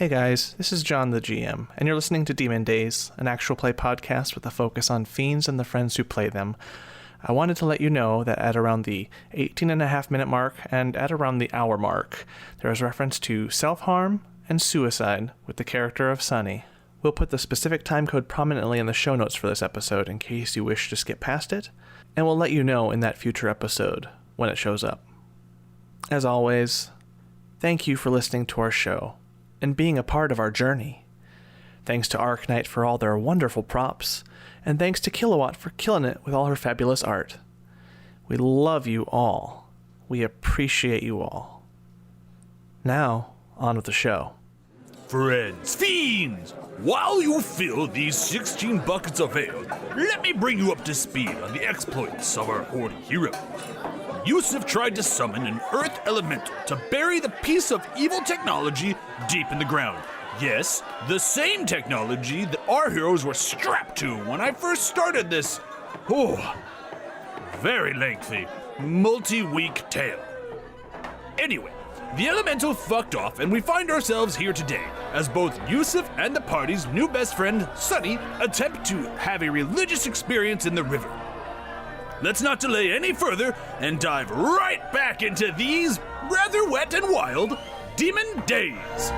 Hey guys, this is John the GM, and you're listening to Demon Dayz, an actual play podcast with a focus on fiends and the friends who play them. I wanted to let you know that at around the 18.5-minute mark and at around the hour mark, there is reference to self-harm and suicide with the character of Sunny. We'll put the specific time code prominently in the show notes for this episode in case you wish to skip past it, and we'll let you know in that future episode when it shows up. As always, thank you for listening to our show and being a part of our journey. Thanks to Arknight for all their wonderful props, and thanks to KiloWhat for killing it with all her fabulous art. We love you all. We appreciate you all. Now, on with the show. Friends, fiends, while you fill these 16 buckets of ale, let me bring you up to speed on the exploits of our horny hero. Yewsiff tried to summon an earth elemental to bury the piece of evil technology deep in the ground. Yes, the same technology that our heroes were strapped to when I first started this, very lengthy, multi-week tale. Anyway, the elemental fucked off and we find ourselves here today as both Yewsiff and the party's new best friend, Sunny, attempt to have a religious experience in the river. Let's not delay any further and dive right back into these rather wet and wild Demon Dayz.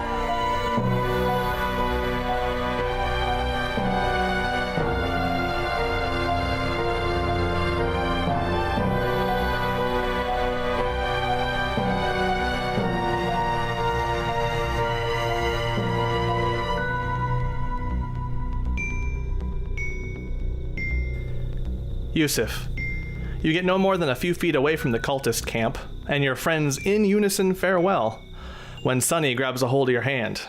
Yewsiff, you get no more than a few feet away from the cultist camp, and your friends in unison farewell, when Sunny grabs a hold of your hand.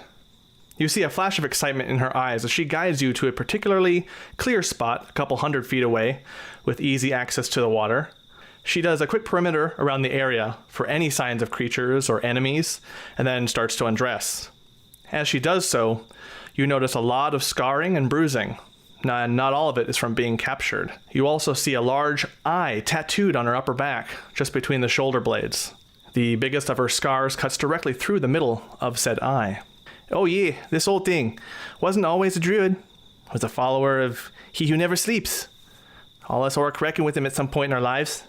You see a flash of excitement in her eyes as she guides you to a particularly clear spot a couple 100 feet away, with easy access to the water. She does a quick perimeter around the area for any signs of creatures or enemies, and then starts to undress. As she does so, you notice a lot of scarring and bruising. Not all of it is from being captured. You also see a large eye tattooed on her upper back, just between the shoulder blades. The biggest of her scars cuts directly through the middle of said eye. Oh yeah, this old thing wasn't always a druid. Was a follower of He Who Never Sleeps. All us orc reckon with him at some point in our lives.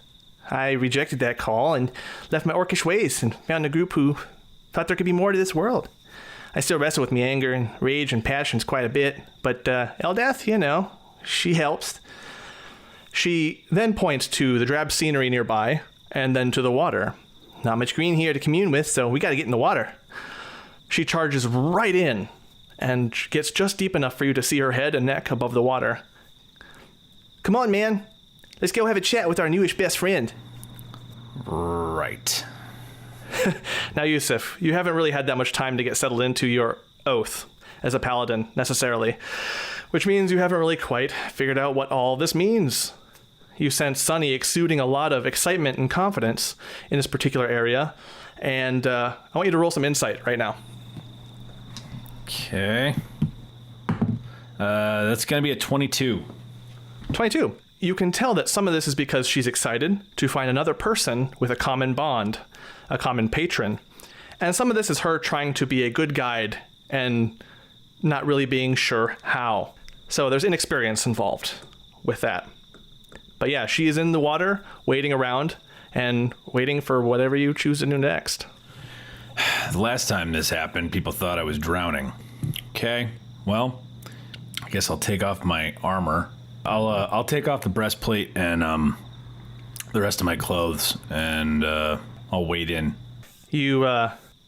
I rejected that call and left my orcish ways and found a group who thought there could be more to this world. I still wrestle with my anger and rage and passions quite a bit, but Eldath, you know, she helps. She then points to the drab scenery nearby, and then to the water. Not much green here to commune with, so we gotta get in the water. She charges right in, and gets just deep enough for you to see her head and neck above the water. Come on, man. Let's go have a chat with our newish best friend. Right. Now, Yewsiff, you haven't really had that much time to get settled into your oath as a paladin, necessarily, which means you haven't really quite figured out what all this means. You sense Sunny exuding a lot of excitement and confidence in this particular area, and I want you to roll some insight right now. Okay. That's going to be a 22. 22. You can tell that some of this is because she's excited to find another person with a common bond, a common patron. And some of this is her trying to be a good guide and not really being sure how. So there's inexperience involved with that. But yeah, she is in the water, waiting around, and waiting for whatever you choose to do next. The last time this happened, people thought I was drowning. Okay, well, I guess I'll take off my armor. I'll take off the breastplate and the rest of my clothes, and I'll wade in. You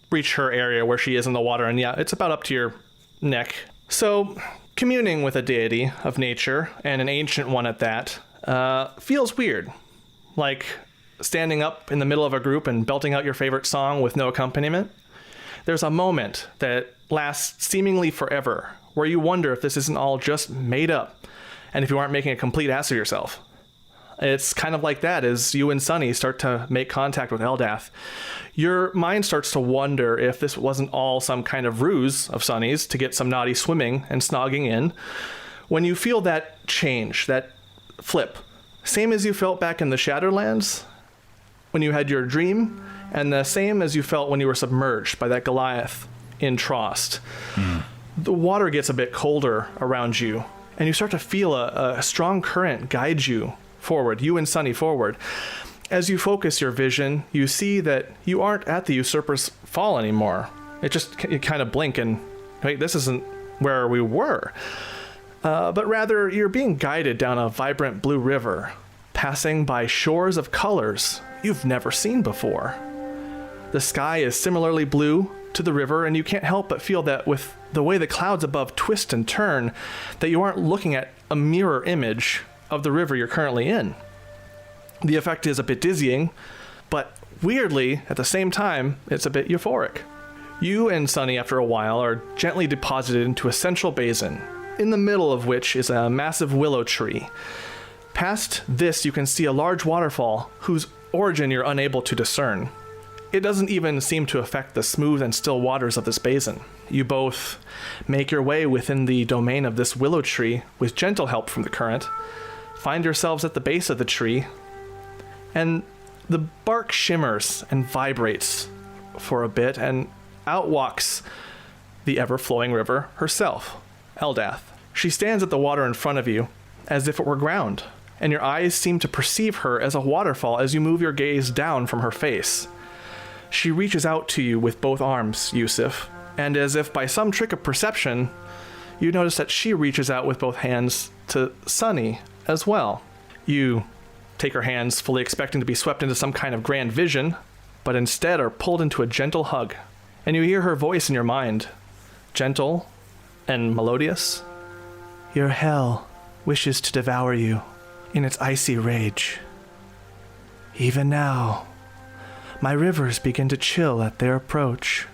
reach her area where she is in the water, and yeah, it's about up to your neck. So, communing with a deity of nature, and an ancient one at that, feels weird. Like standing up in the middle of a group and belting out your favorite song with no accompaniment. There's a moment that lasts seemingly forever, where you wonder if this isn't all just made up, and if you aren't making a complete ass of yourself. It's kind of like that as you and Sunny start to make contact with Eldath. Your mind starts to wonder if this wasn't all some kind of ruse of Sunny's to get some naughty swimming and snogging in. When you feel that change, that flip, same as you felt back in the Shadowlands when you had your dream, and the same as you felt when you were submerged by that Goliath in Trost. The water gets a bit colder around you, and you start to feel a strong current guide you forward, you and Sunny forward. As you focus your vision, you see that you aren't at the Usurper's Fall anymore. You kind of blink and, wait, this isn't where we were. But rather, you're being guided down a vibrant blue river, passing by shores of colors you've never seen before. The sky is similarly blue to the river, and you can't help but feel that with the way the clouds above twist and turn, that you aren't looking at a mirror image of the river you're currently in. The effect is a bit dizzying, but weirdly, at the same time, it's a bit euphoric. You and Sunny, after a while, are gently deposited into a central basin, in the middle of which is a massive willow tree. Past this, you can see a large waterfall whose origin you're unable to discern. It doesn't even seem to affect the smooth and still waters of this basin. You both make your way within the domain of this willow tree with gentle help from the current, find yourselves at the base of the tree, and the bark shimmers and vibrates for a bit, and out walks the ever-flowing river herself, Eldath. She stands at the water in front of you as if it were ground, and your eyes seem to perceive her as a waterfall as you move your gaze down from her face. She reaches out to you with both arms, Yewsiff, and as if by some trick of perception, you notice that she reaches out with both hands to Sunny as well. You take her hands, fully expecting to be swept into some kind of grand vision, but instead are pulled into a gentle hug, and you hear her voice in your mind, gentle and melodious. Your hell wishes to devour you in its icy rage. Even now, my rivers begin to chill at their approach.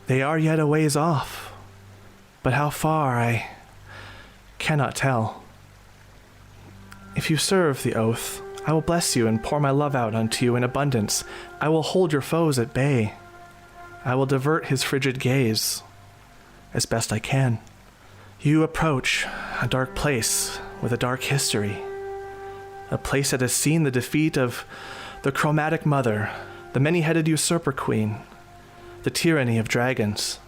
They are yet a ways off, but how far I cannot tell. If you serve the oath, I will bless you and pour my love out unto you in abundance. I will hold your foes at bay. I will divert his frigid gaze as best I can. You approach a dark place with a dark history, a place that has seen the defeat of the chromatic mother, the many-headed usurper queen, the tyranny of dragons.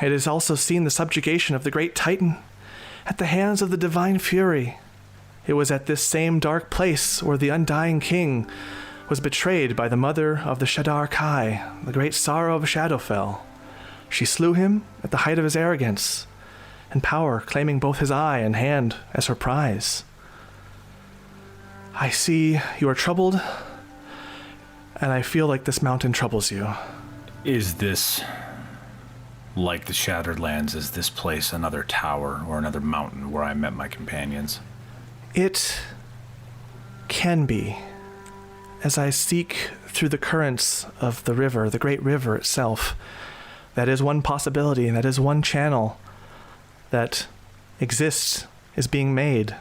It has also seen the subjugation of the great titan at the hands of the divine fury. It was at this same dark place where the undying king was betrayed by the mother of the Shadar Kai, the great sorrow of Shadowfell. She slew him at the height of his arrogance and power, claiming both his eye and hand as her prize. I see you are troubled, and I feel like this mountain troubles you. Is this like the Shattered Lands? Is this place another tower or another mountain where I met my companions? It can be. As I seek through the currents of the river, the great river itself, that is one possibility, and that is one channel that exists, is being made.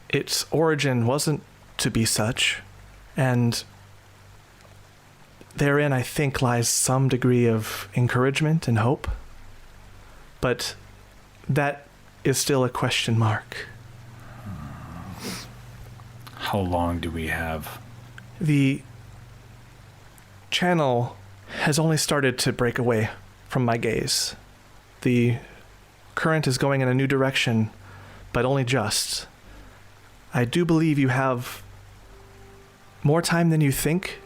Its origin wasn't to be such, and therein I think lies some degree of encouragement and hope, but that is still a question mark. How long do we have? The channel has only started to break away from my gaze. The current is going in a new direction, but only just. I do believe you have more time than you think,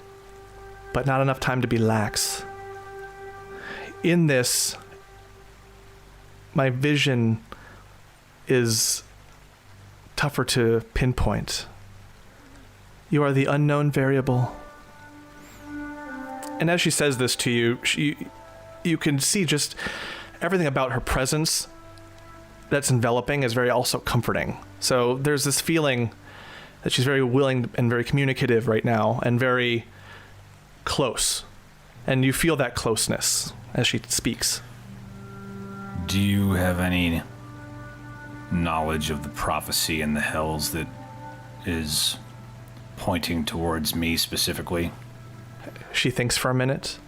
but not enough time to be lax. In this, my vision is tougher to pinpoint. You are the unknown variable. And as she says this to you, you can see just everything about her presence that's enveloping is very also comforting. So there's this feeling that she's very willing and very communicative right now and very close. And you feel that closeness as she speaks. Do you have any knowledge of the prophecy in the hells that is pointing towards me specifically? She thinks for a minute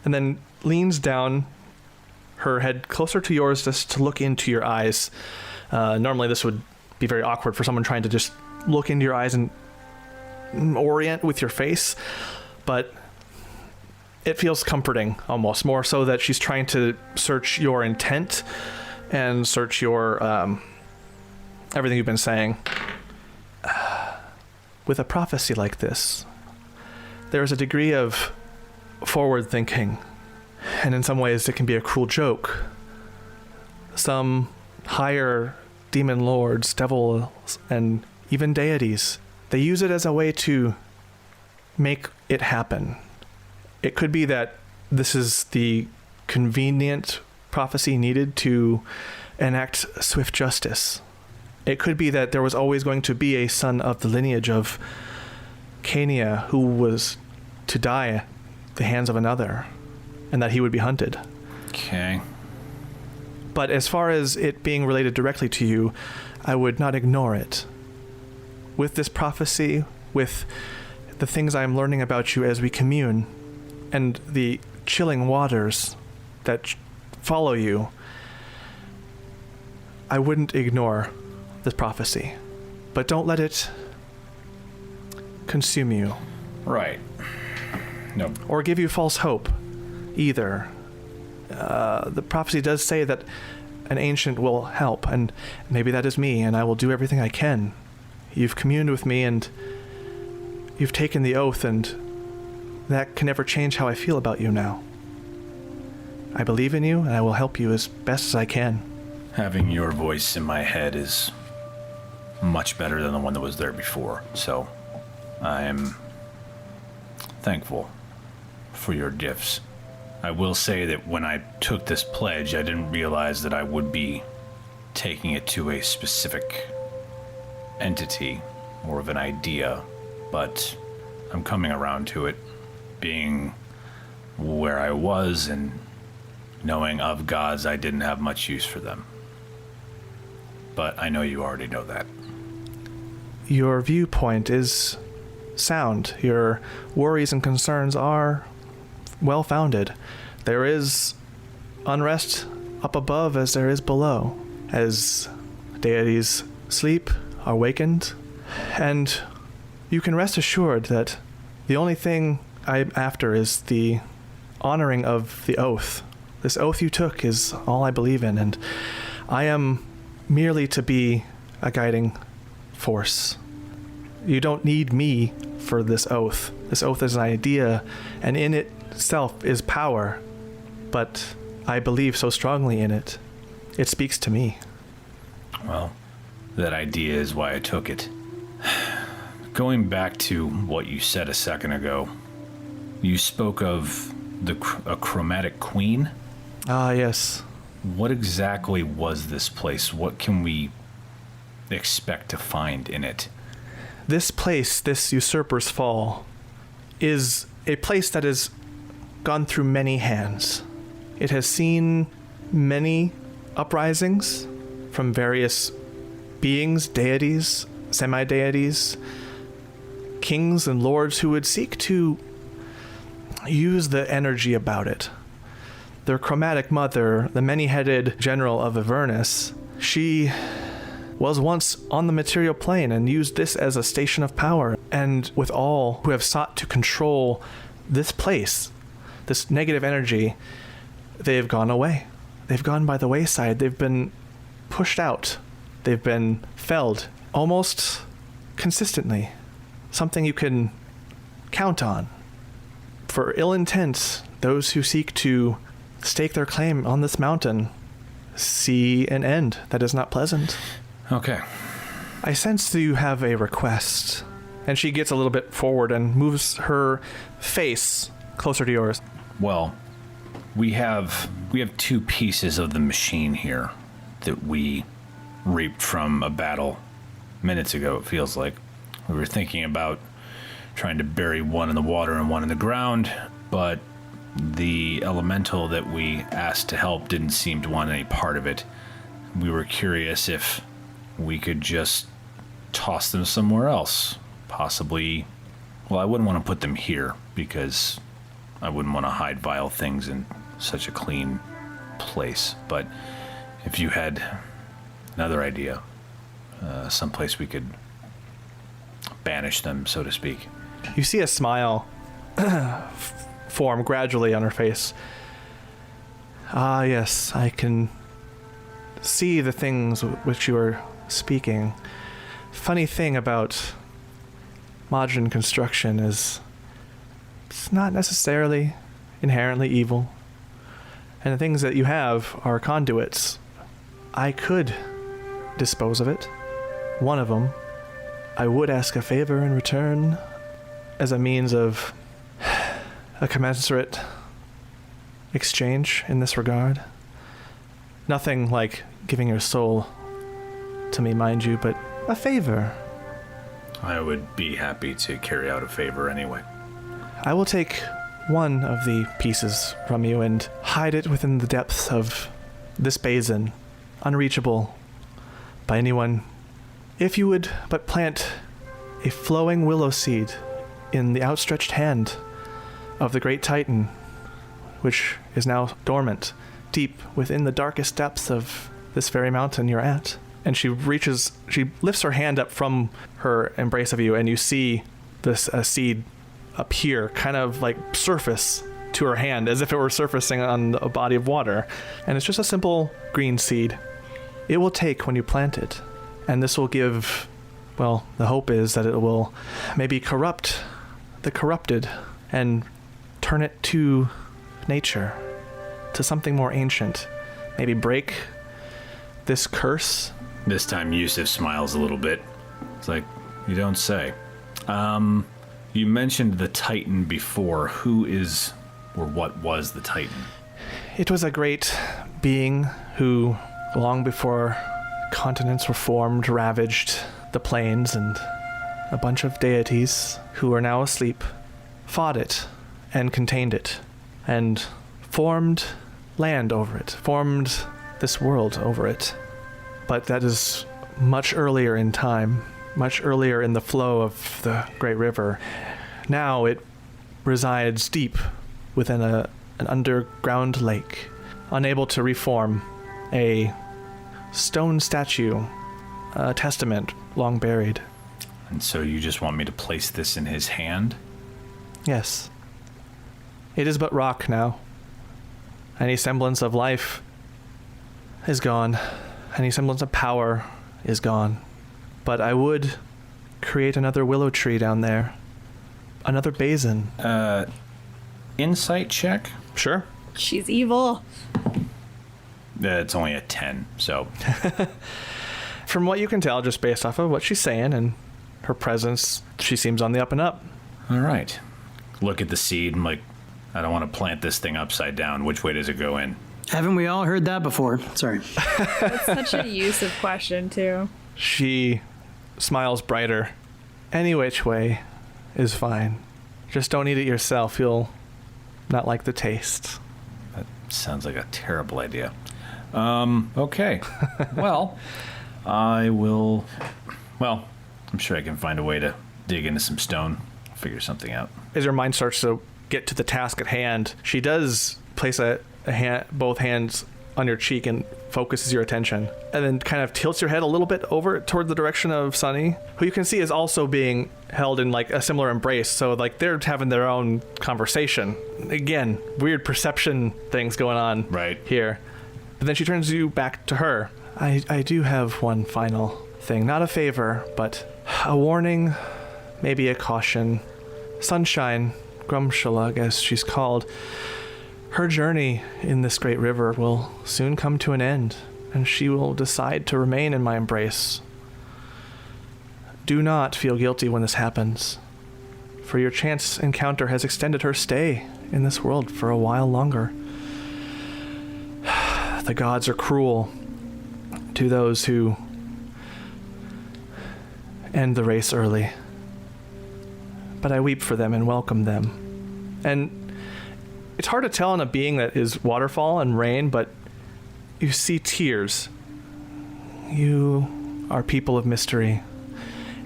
and then leans down, her head closer to yours, just to look into your eyes. Normally this would be very awkward for someone trying to just look into your eyes and orient with your face, but it feels comforting, almost, more so that she's trying to search your intent and search your, everything you've been saying. With a prophecy like this, there is a degree of forward thinking, and in some ways it can be a cruel joke. Some higher demon lords, devils, and even deities, they use it as a way to make it happen. It could be that this is the convenient prophecy needed to enact swift justice. It could be that there was always going to be a son of the lineage of Cania who was to die at the hands of another, and that he would be hunted. Okay. But as far as it being related directly to you, I would not ignore it. With this prophecy, with the things I'm learning about you as we commune, and the chilling waters that follow you, I wouldn't ignore this prophecy. But don't let it consume you. Right. No. Or give you false hope, either. The prophecy does say that an ancient will help, and maybe that is me, and I will do everything I can. You've communed with me, and you've taken the oath, and that can never change how I feel about you now. I believe in you, and I will help you as best as I can. Having your voice in my head is much better than the one that was there before, so I'm thankful for your gifts. I will say that when I took this pledge, I didn't realize that I would be taking it to a specific entity, more of an idea, but I'm coming around to it, being where I was and knowing of gods, I didn't have much use for them. But I know you already know that. Your viewpoint is sound. Your worries and concerns are well-founded. There is unrest up above as there is below, as deities sleep, are awakened, and you can rest assured that the only thing I'm after is the honoring of the oath. This oath you took is all I believe in, and I am merely to be a guiding force. You don't need me for this oath. This oath is an idea, and in itself is power, but I believe so strongly in it. It speaks to me. Well, that idea is why I took it. Going back to what you said a second ago, you spoke of a chromatic queen? Ah, yes. What exactly was this place? What can we expect to find in it? This place, this Usurper's Fall, is a place that has gone through many hands. It has seen many uprisings from various beings, deities, semi-deities, kings and lords who would seek to use the energy about it. Their chromatic mother, the many-headed general of Avernus, she was once on the material plane and used this as a station of power. And with all who have sought to control this place, this negative energy, they have gone away. They've gone by the wayside. They've been pushed out. They've been felled almost consistently. Something you can count on. For ill intent, those who seek to stake their claim on this mountain see an end that is not pleasant. Okay. I sense that you have a request. And she gets a little bit forward and moves her face closer to yours. Well, we have two pieces of the machine here that we reaped from a battle minutes ago, it feels like. We were thinking about trying to bury one in the water and one in the ground, but the elemental that we asked to help didn't seem to want any part of it. We were curious if we could just toss them somewhere else. Possibly, well, I wouldn't want to put them here because I wouldn't want to hide vile things in such a clean place. But if you had another idea, someplace we could banish them, so to speak. You see a smile form gradually on her face. Ah, yes, I can see the things which you are speaking. Funny thing about modern construction is it's not necessarily inherently evil. And the things that you have are conduits. I could dispose of it. One of them. I would ask a favor in return as a means of a commensurate exchange in this regard. Nothing like giving your soul to me, mind you, but a favor. I would be happy to carry out a favor anyway. I will take one of the pieces from you and hide it within the depths of this basin, unreachable by anyone. If you would but plant a flowing willow seed in the outstretched hand of the great Titan, which is now dormant, deep within the darkest depths of this very mountain you're at. And she lifts her hand up from her embrace of you, and you see this seed appear, kind of like surface to her hand, as if it were surfacing on a body of water. And it's just a simple green seed. It will take when you plant it. And this will give, well, the hope is that it will maybe corrupt the corrupted and turn it to nature, to something more ancient. Maybe break this curse. This time Yewsiff smiles a little bit. It's like, you don't say. You mentioned the Titan before. Who is, or what was the Titan? It was a great being who, long before continents were formed, ravaged the plains, and a bunch of deities who are now asleep fought it and contained it and formed land over it, formed this world over it. But that is much earlier in time, much earlier in the flow of the great river. Now it resides deep within an underground lake, unable to reform, a stone statue, a testament long buried. And so you just want me to place this in his hand? Yes. It is but rock now. Any semblance of life is gone. Any semblance of power is gone. But I would create another willow tree down there. Another basin. Insight check? Sure. She's evil. It's only a 10, so... From what you can tell, just based off of what she's saying and her presence, she seems on the up and up. All right. Look at the seed. I'm like, I don't want to plant this thing upside down. Which way does it go in? Haven't we all heard that before? Sorry. That's such a Yewsiff question, too. She smiles brighter. Any which way is fine. Just don't eat it yourself. You'll not like the taste. That sounds like a terrible idea. Okay. Well, I will... Well, I'm sure I can find a way to dig into some stone. Figure something out. As her mind starts to get to the task at hand, she does place both hands on your cheek and focuses your attention, and then kind of tilts your head a little bit over toward the direction of Sunny, who you can see is also being held in like a similar embrace. So like they're having their own conversation. Again, weird perception things going on right here. But then she turns you back to her. I do have one final thing. Not a favor, but a warning, maybe a caution. Sunshine, Grumshalag, as she's called, her journey in this great river will soon come to an end, and she will decide to remain in my embrace. Do not feel guilty when this happens, for your chance encounter has extended her stay in this world for a while longer. The gods are cruel to those who end the race early, but I weep for them and welcome them. And it's hard to tell in a being that is waterfall and rain, but you see tears. You are people of mystery,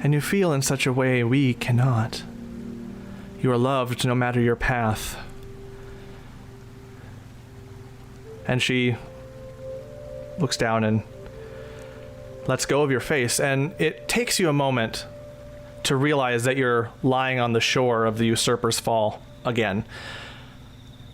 and you feel in such a way we cannot. You are loved no matter your path. And she looks down and lets go of your face, and it takes you a moment to realize that you're lying on the shore of the Usurper's Fall again.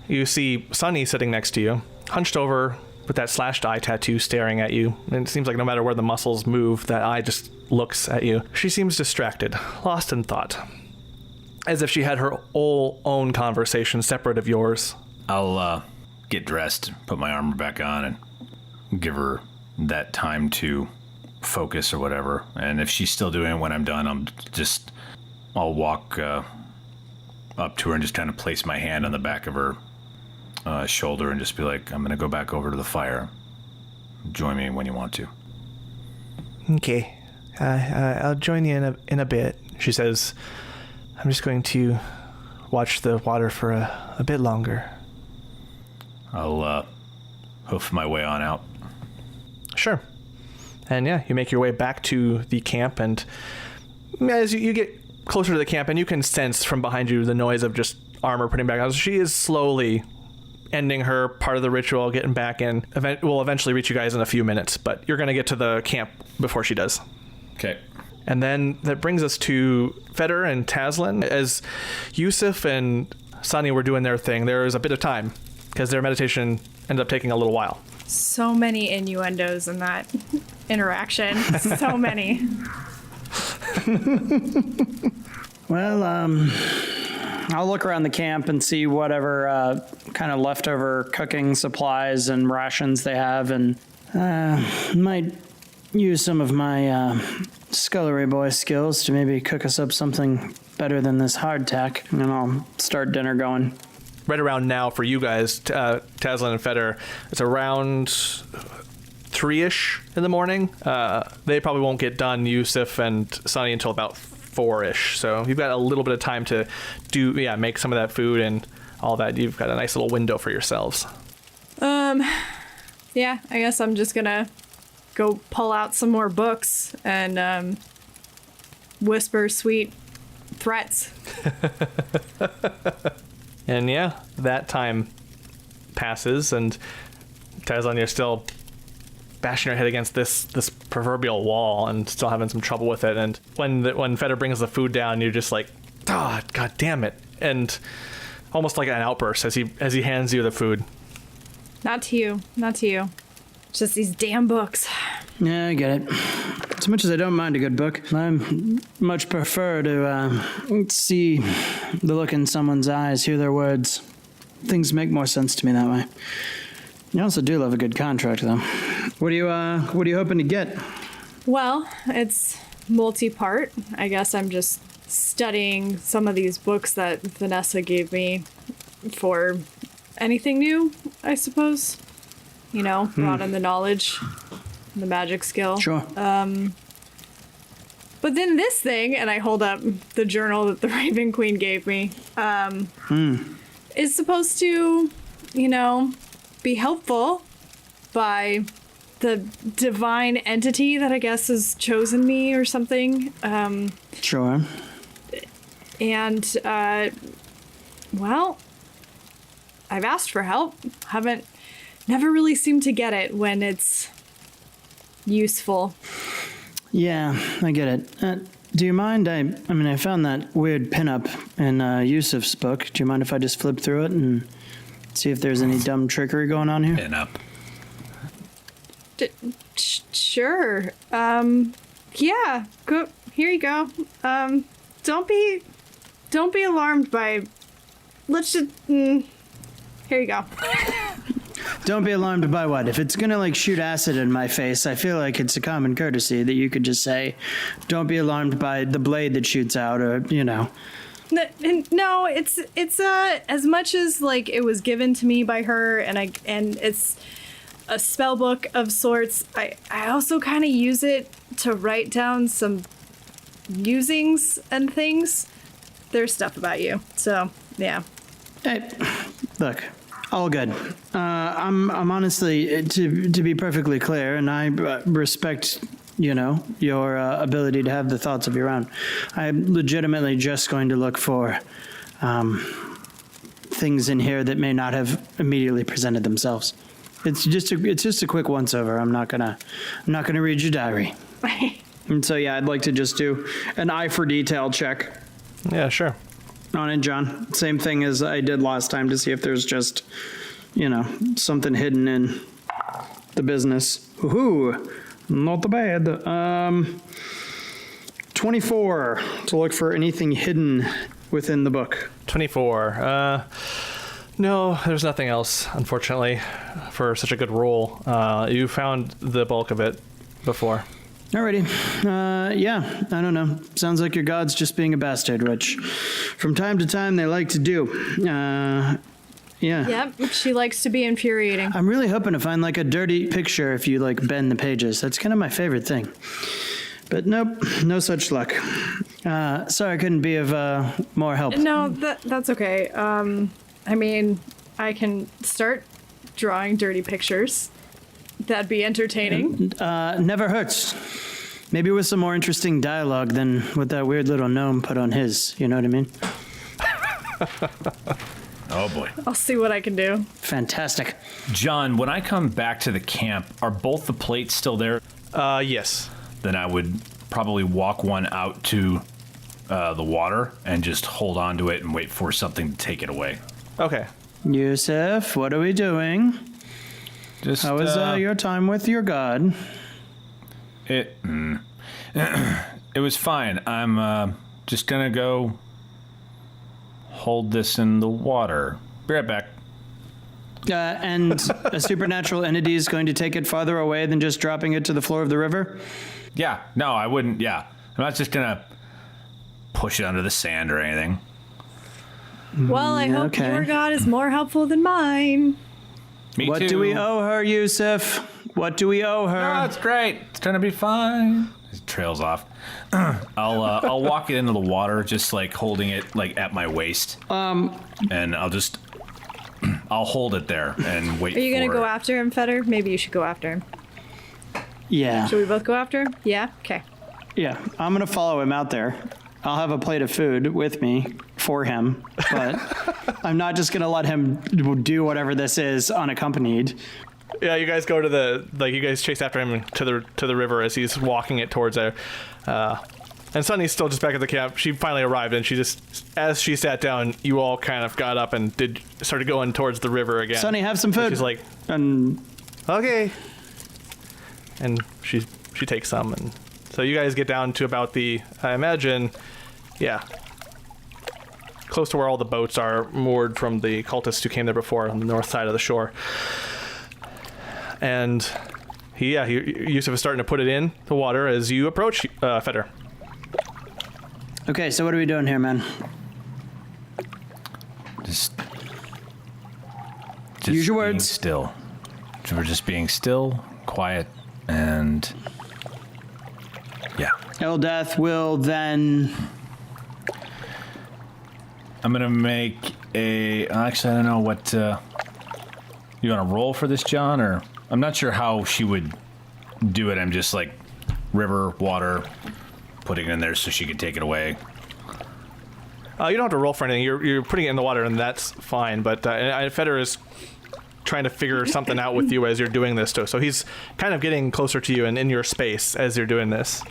you see Sunny sitting next to you, hunched over with that slashed eye tattoo staring at you. And it seems like no matter where the muscles move, that eye just looks at you. She seems distracted, lost in thought, as if she had her own conversation separate of yours. I'll get dressed, put my armor back on, and give her that time to focus or whatever. And if she's still doing it when I'm done, I'll walk up to her and just kind of place my hand on the back of her shoulder and just be like, I'm going to go back over to the fire. Join me when you want to. Okay. I'll join you in a bit, she says. I'm just going to watch the water for a bit longer. I'll hoof my way on out. Sure. And yeah, you make your way back to the camp, and as you get closer to the camp, and you can sense from behind you the noise of just armor putting back on. She is slowly ending her part of the ritual, getting back in. Will eventually reach you guys in a few minutes, but you're going to get to the camp before she does. Okay. And then that brings us to Feder and Tazlin. As Yewsiff and Sunny were doing their thing, there was a bit of time, because their meditation ended up taking a little while. So many innuendos in that interaction. So many. Well, I'll look around the camp and see whatever kind of leftover cooking supplies and rations they have, and might use some of my scullery boy skills to maybe cook us up something better than this hardtack, and then I'll start dinner going. Right around now for you guys, Tazlin and Feder, it's around 3-ish in the morning. They probably won't get done, Yewsiff and Sunny, until about 4-ish. So you've got a little bit of time to make some of that food and all that. You've got a nice little window for yourselves. Yeah, I guess I'm just gonna go pull out some more books and whisper sweet threats. And yeah, that time passes, and Tazlin, you're still bashing your head against this proverbial wall and still having some trouble with it. And when Feder brings the food down, you're just like, oh, god damn it. And almost like an outburst as he hands you the food. Not to you. Just these damn books. Yeah, I get it. As much as I don't mind a good book, I much prefer to see the look in someone's eyes, hear their words. Things make more sense to me that way. You also do love a good contract, though. What are you hoping to get? Well, it's multi-part. I guess I'm just studying some of these books that Vanessa gave me for anything new, I suppose. You know, broaden the knowledge, the magic skill. Sure. But then this thing, and I hold up the journal that the Raven Queen gave me, is supposed to, be helpful by the divine entity that I guess has chosen me or something. Sure. And, well, I've asked for help. Never really seemed to get it when it's useful. Yeah, I get it. Do you mind? I found that weird pinup in Yewsiff's book. Do you mind if I just flip through it and see if there's any dumb trickery going on here? Pin up. Sure. Yeah. Go. Here you go. Don't be alarmed by. Let's just. Here you go. Don't be alarmed by what? If it's gonna shoot acid in my face, I feel like it's a common courtesy that you could just say, "Don't be alarmed by the blade that shoots out," or No, it's as much as it was given to me by her, and it's a spell book of sorts. I also kind of use it to write down some musings and things. There's stuff about you, so yeah. Hey, look. All good. I'm honestly, to be perfectly clear, and I respect, your ability to have the thoughts of your own. I'm legitimately just going to look for things in here that may not have immediately presented themselves. It's just a quick once over. I'm not gonna read your diary. And so yeah, I'd like to just do an eye for detail check. Yeah, sure. On it, John. Same thing as I did last time to see if there's just, something hidden in the business. Woohoo! Not bad. 24 to look for anything hidden within the book. 24. No, there's nothing else, unfortunately, for such a good roll. You found the bulk of it before. Alrighty. Yeah, I don't know. Sounds like your god's just being a bastard, which from time to time they like to do. Yeah. Yep, she likes to be infuriating. I'm really hoping to find like a dirty picture if you like bend the pages. That's kind of my favorite thing. But nope, no such luck. Sorry I couldn't be of more help. No, that's okay. I mean, I can start drawing dirty pictures. That'd be entertaining. Never hurts. Maybe with some more interesting dialogue than what that weird little gnome put on his. You know what I mean? Oh boy. I'll see what I can do. Fantastic. John, when I come back to the camp, are both the plates still there? Yes. Then I would probably walk one out to the water and just hold on to it and wait for something to take it away. Okay. Yewsiff, what are we doing? Just How was your time with your god? It was fine. I'm just gonna go hold this in the water. Be right back. And a supernatural entity is going to take it farther away than just dropping it to the floor of the river? Yeah, no, I wouldn't. Yeah, I'm not just gonna push it under the sand or anything. Well, I hope okay. your god is more helpful than mine. Me What too. do we owe her, Yewsiff? What do we owe her? No, it's great. It's gonna be fine. It trails off. I'll walk it into the water, just like holding it like at my waist. And I'll hold it there and wait. Are you for gonna go it. after him, Fetter? Maybe you should go after him. Yeah. Should we both go after him? Yeah? Okay. Yeah, I'm going to follow him out there. I'll have a plate of food with me for him, but I'm not just going to let him do whatever this is unaccompanied. Yeah, you guys go to you guys chase after him to the river as he's walking it towards there. And Sunny's still just back at the camp. She finally arrived, and as she sat down, you all kind of got up and started going towards the river again. Sunny, have some food. She's like, And okay. And she takes some, and so you guys get down to about I imagine, yeah, close to where all the boats are moored from the cultists who came there before on the north side of the shore. And Yewsiff is starting to put it in the water as you approach Fetter. okay, so what are we doing here, man? Just Use your being words. Still. We're just being still, quiet, and yeah. Eldath will then... I'm gonna make actually, I don't know what. You want to roll for this, John, or I'm not sure how she would do it. I'm just like river, water, putting it in there so she could take it away. You don't have to roll for anything. You're putting it in the water, and that's fine. But Fetter is trying to figure something out with you as you're doing this too. So he's kind of getting closer to you and in your space as you're doing this.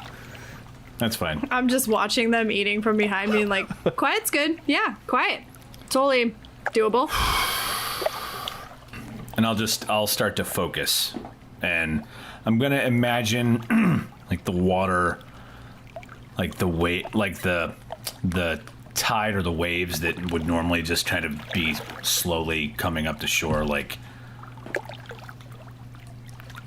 That's fine. I'm just watching them eating from behind me and like, quiet's good. Yeah, quiet. Totally doable. And I'll start to focus, and I'm gonna imagine like the water, like the weight, like the tide or the waves that would normally just kind of be slowly coming up the shore, like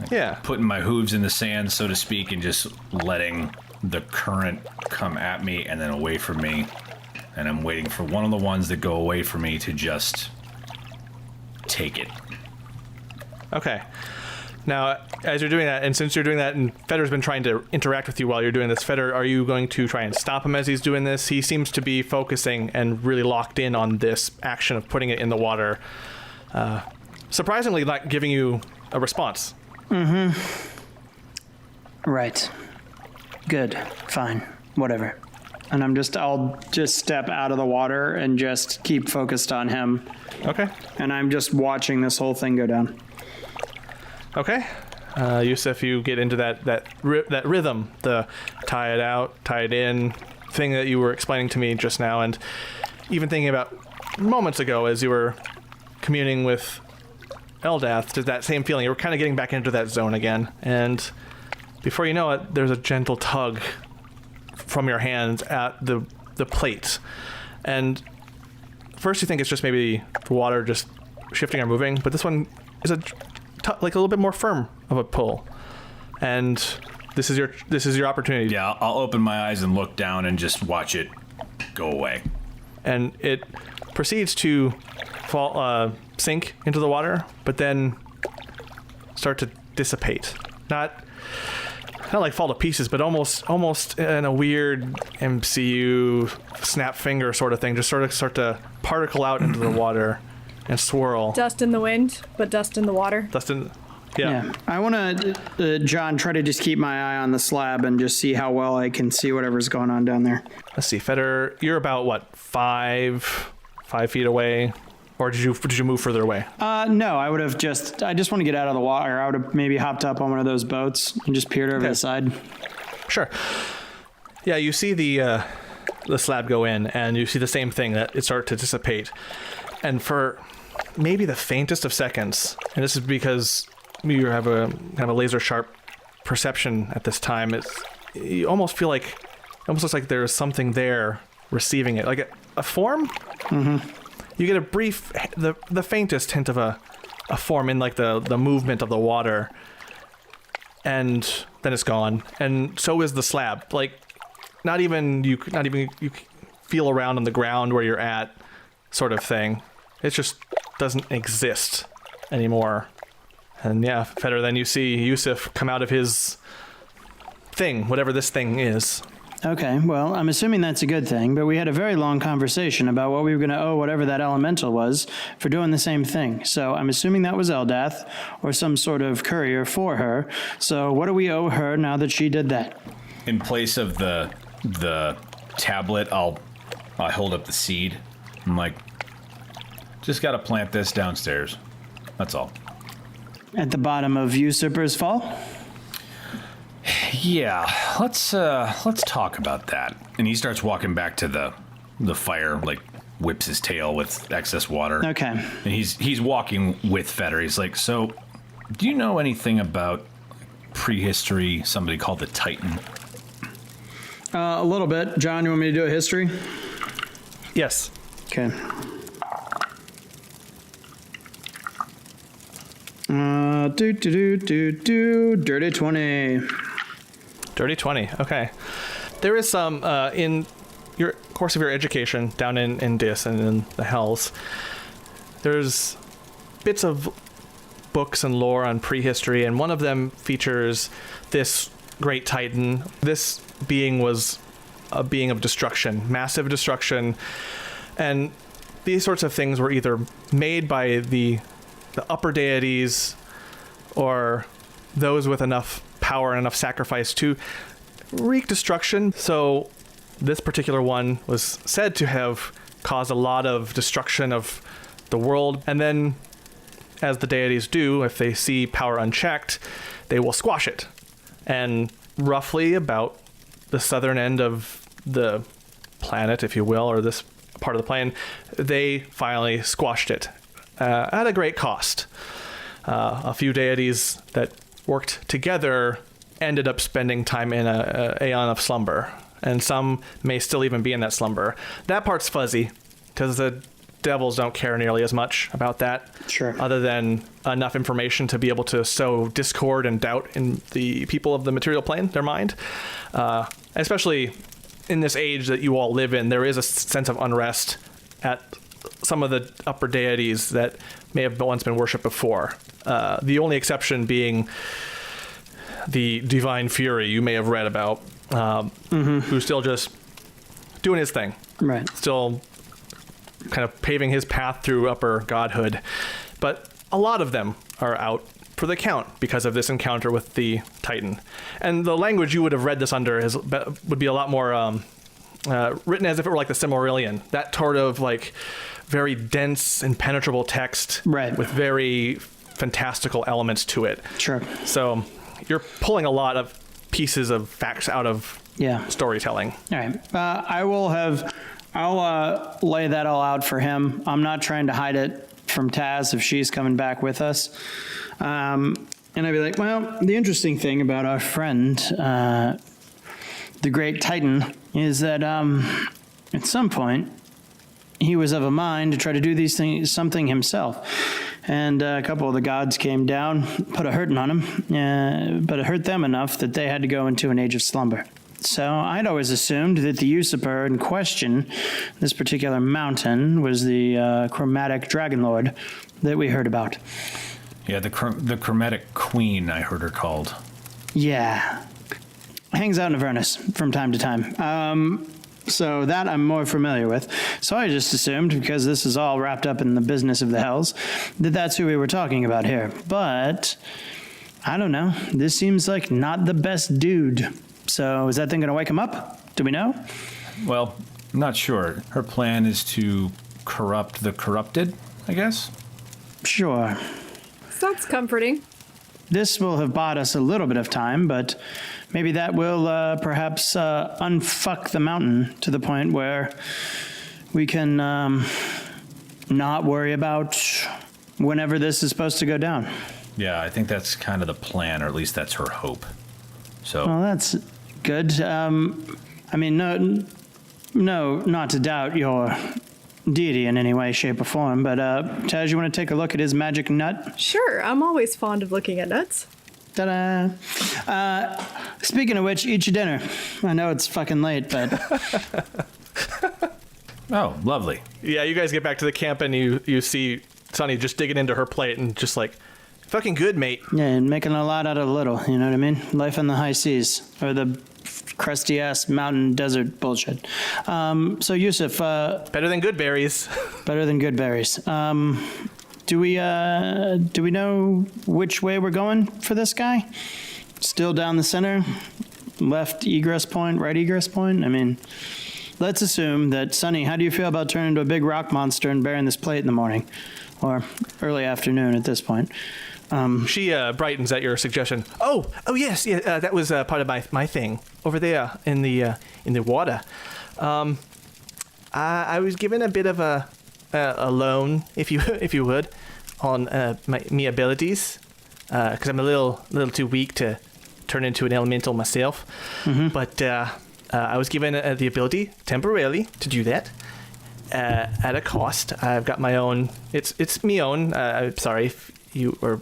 Yeah. putting my hooves in the sand, so to speak, and just letting the current come at me and then away from me. And I'm waiting for one of the ones that go away from me to just take it. Okay. Now, as you're doing that, and since you're doing that, and Fetter's been trying to interact with you while you're doing this, Fetter, are you going to try and stop him as he's doing this? He seems to be focusing and really locked in on this action of putting it in the water. Surprisingly, not giving you a response. Mm-hmm. Right. Good. Fine. Whatever. And I'll just step out of the water and just keep focused on him. Okay. And I'm just watching this whole thing go down. Okay. Yewsiff, you get into that rhythm, the tie it out, tie it in thing that you were explaining to me just now, and even thinking about moments ago as you were communing with Eldath, to that same feeling. You were kind of getting back into that zone again. And before you know it, there's a gentle tug from your hands at the plate. And first you think it's just maybe the water just shifting or moving, but this one is like a little bit more firm of a pull. And this is your opportunity. Yeah, I'll open my eyes and look down and just watch it go away. And it proceeds to fall, sink into the water, but then start to dissipate. Not like fall to pieces, but almost in a weird MCU snap finger sort of thing. Just sort of start to particle out into the water and swirl. Dust in the wind, but dust in the water. Yeah. I want to, John, try to just keep my eye on the slab and just see how well I can see whatever's going on down there. Let's see, Feder, you're about what, 5 feet away, or did you move further away? No, I just want to get out of the water. I would have maybe hopped up on one of those boats and just peered over the side. Sure. Yeah, you see the slab go in, and you see the same thing, that it start to dissipate, and for maybe the faintest of seconds, and this is because you have a kind of a laser sharp perception at this time, you almost feel like, it almost looks like there's something there receiving it, like a form. Mm-hmm. You get a brief, the faintest hint of a form in like the movement of the water, and then it's gone, and so is the slab. Like not even you feel around on the ground where you're at, sort of thing. It just doesn't exist anymore. And yeah, Feder, then you see Yewsiff come out of his thing, whatever this thing is. Okay, well, I'm assuming that's a good thing, but we had a very long conversation about what we were going to owe whatever that elemental was for doing the same thing. So I'm assuming that was Eldath, or some sort of courier for her. So what do we owe her now that she did that? In place of the tablet, I hold up the seed. I'm like, just got to plant this downstairs. That's all. At the bottom of Yewsiff's Fall? Yeah, let's talk about that. And he starts walking back to the fire, like whips his tail with excess water. Okay. And he's walking with Feder. He's like, so, do you know anything about prehistory? Somebody called the Titan. A little bit. John, you want me to do a history? Yes. Okay. Dirty 20. Dirty 20, okay. There is some, in your course of your education down in Dis and in the Hells, there's bits of books and lore on prehistory, and one of them features this great titan. This being was a being of destruction, massive destruction, and these sorts of things were either made by the upper deities or those with enough power and enough sacrifice to wreak destruction. So this particular one was said to have caused a lot of destruction of the world, and then, as the deities do, if they see power unchecked, they will squash it. And roughly about the southern end of the planet, if you will, or this part of the plane, they finally squashed it at a great cost. A few deities that worked together ended up spending time in a aeon of slumber, and some may still even be in that slumber. That part's fuzzy, because the devils don't care nearly as much about that. Sure. Other than enough information to be able to sow discord and doubt in the people of the material plane, their mind. Especially in this age that you all live in, there is a sense of unrest at some of the upper deities that may have once been worshipped before. The only exception being the Divine Fury you may have read about, who's still just doing his thing. Right. Still kind of paving his path through upper godhood. But a lot of them are out for the count because of this encounter with the Titan. And the language you would have read this under would be a lot more written as if it were like the Silmarillion. That sort of like very dense, impenetrable text, right, with very fantastical elements to it. Sure. So you're pulling a lot of pieces of facts out of storytelling. All right. I will have I'll lay that all out for him. I'm not trying to hide it from Taz if she's coming back with us. And I'd be like, well, the interesting thing about our friend, the Great Titan, is that at some point he was of a mind to try to do these things, something himself. And a couple of the gods came down, put a hurting on him, but it hurt them enough that they had to go into an age of slumber. So I'd always assumed that the usurper in question, this particular mountain, was the chromatic dragon lord that we heard about. Yeah, the chromatic queen, I heard her called. Yeah. Hangs out in Avernus from time to time. So that I'm more familiar with. So I just assumed, because this is all wrapped up in the business of the hells, that that's who we were talking about here. But I don't know. This seems like not the best dude. So is that thing going to wake him up? Do we know? Well, I'm not sure. Her plan is to corrupt the corrupted, I guess? Sure. That's comforting. This will have bought us a little bit of time, but maybe that will perhaps unfuck the mountain to the point where we can not worry about whenever this is supposed to go down. Yeah, I think that's kind of the plan, or at least that's her hope. So. Well, that's good. I mean, no, not to doubt your deity in any way, shape, or form, but Taz, you want to take a look at his magic nut? Sure, I'm always fond of looking at nuts. Ta-da! Speaking of which, eat your dinner. I know it's fucking late, but... Oh, lovely. Yeah, you guys get back to the camp and you see Sunny just digging into her plate and just like, fucking good, mate. Yeah, and making a lot out of little, you know what I mean? Life in the high seas, or the crusty-ass mountain desert bullshit. So, Yewsiff... Better than good berries. Better than good berries. Do we know which way we're going for this guy? Still down the center? Left egress point, right egress point? I mean, let's assume that, Sunny, how do you feel about turning into a big rock monster and bearing this plate in the morning? Or early afternoon at this point. She brightens at your suggestion. Oh yes, yeah, that was part of my thing over there in the water. I was given a bit of a loan, if you would, on my abilities, because I'm a little too weak to turn into an elemental myself. Mm-hmm. But I was given the ability temporarily to do that. At a cost. I've got my own. It's me own. I'm sorry if you were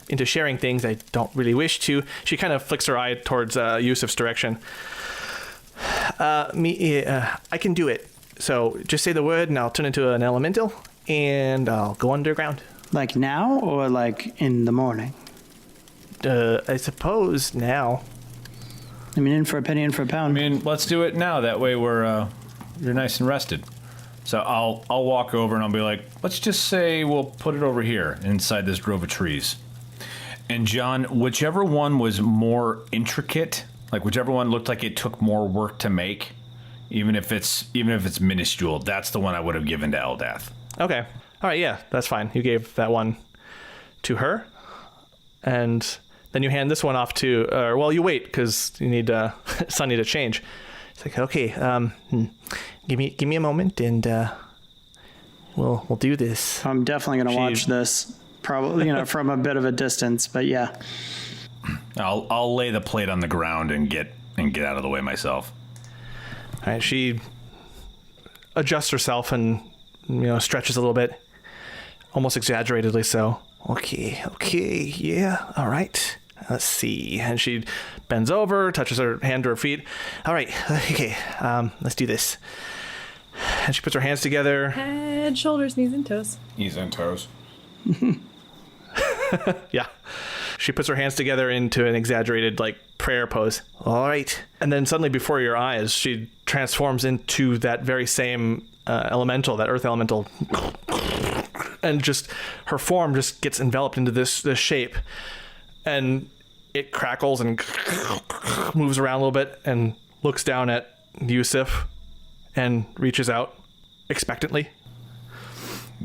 into sharing things I don't really wish to. She kind of flicks her eye towards Yewsiff's direction. I can do it. So just say the word and I'll turn into an elemental and I'll go underground. Like now or like in the morning? I suppose now. I mean, in for a penny, in for a pound. I mean, let's do it now. That way you're nice and rested. So I'll walk over and I'll be like, let's just say we'll put it over here inside this grove of trees. And John, whichever one was more intricate, like whichever one looked like it took more work to make, even if it's minuscule, that's the one I would have given to Eldath. Okay. All right. Yeah, that's fine. You gave that one to her, and then you hand this one off to. Well, you wait because you need Sunny to change. It's like, okay, give me a moment, and we'll do this. I'm definitely gonna watch this, probably from a bit of a distance, but yeah. I'll lay the plate on the ground and get out of the way myself. All right, she adjusts herself and stretches a little bit, almost exaggeratedly so. Okay, yeah, all right. Let's see. And she bends over, touches her hand to her feet. All right, okay, let's do this. And she puts her hands together. Head, shoulders, knees, and toes. Knees and toes. Yeah. She puts her hands together into an exaggerated, prayer pose. All right. And then suddenly before your eyes, she transforms into that very same elemental, that earth elemental. And just her form just gets enveloped into this shape. And it crackles and moves around a little bit and looks down at Yewsiff and reaches out expectantly.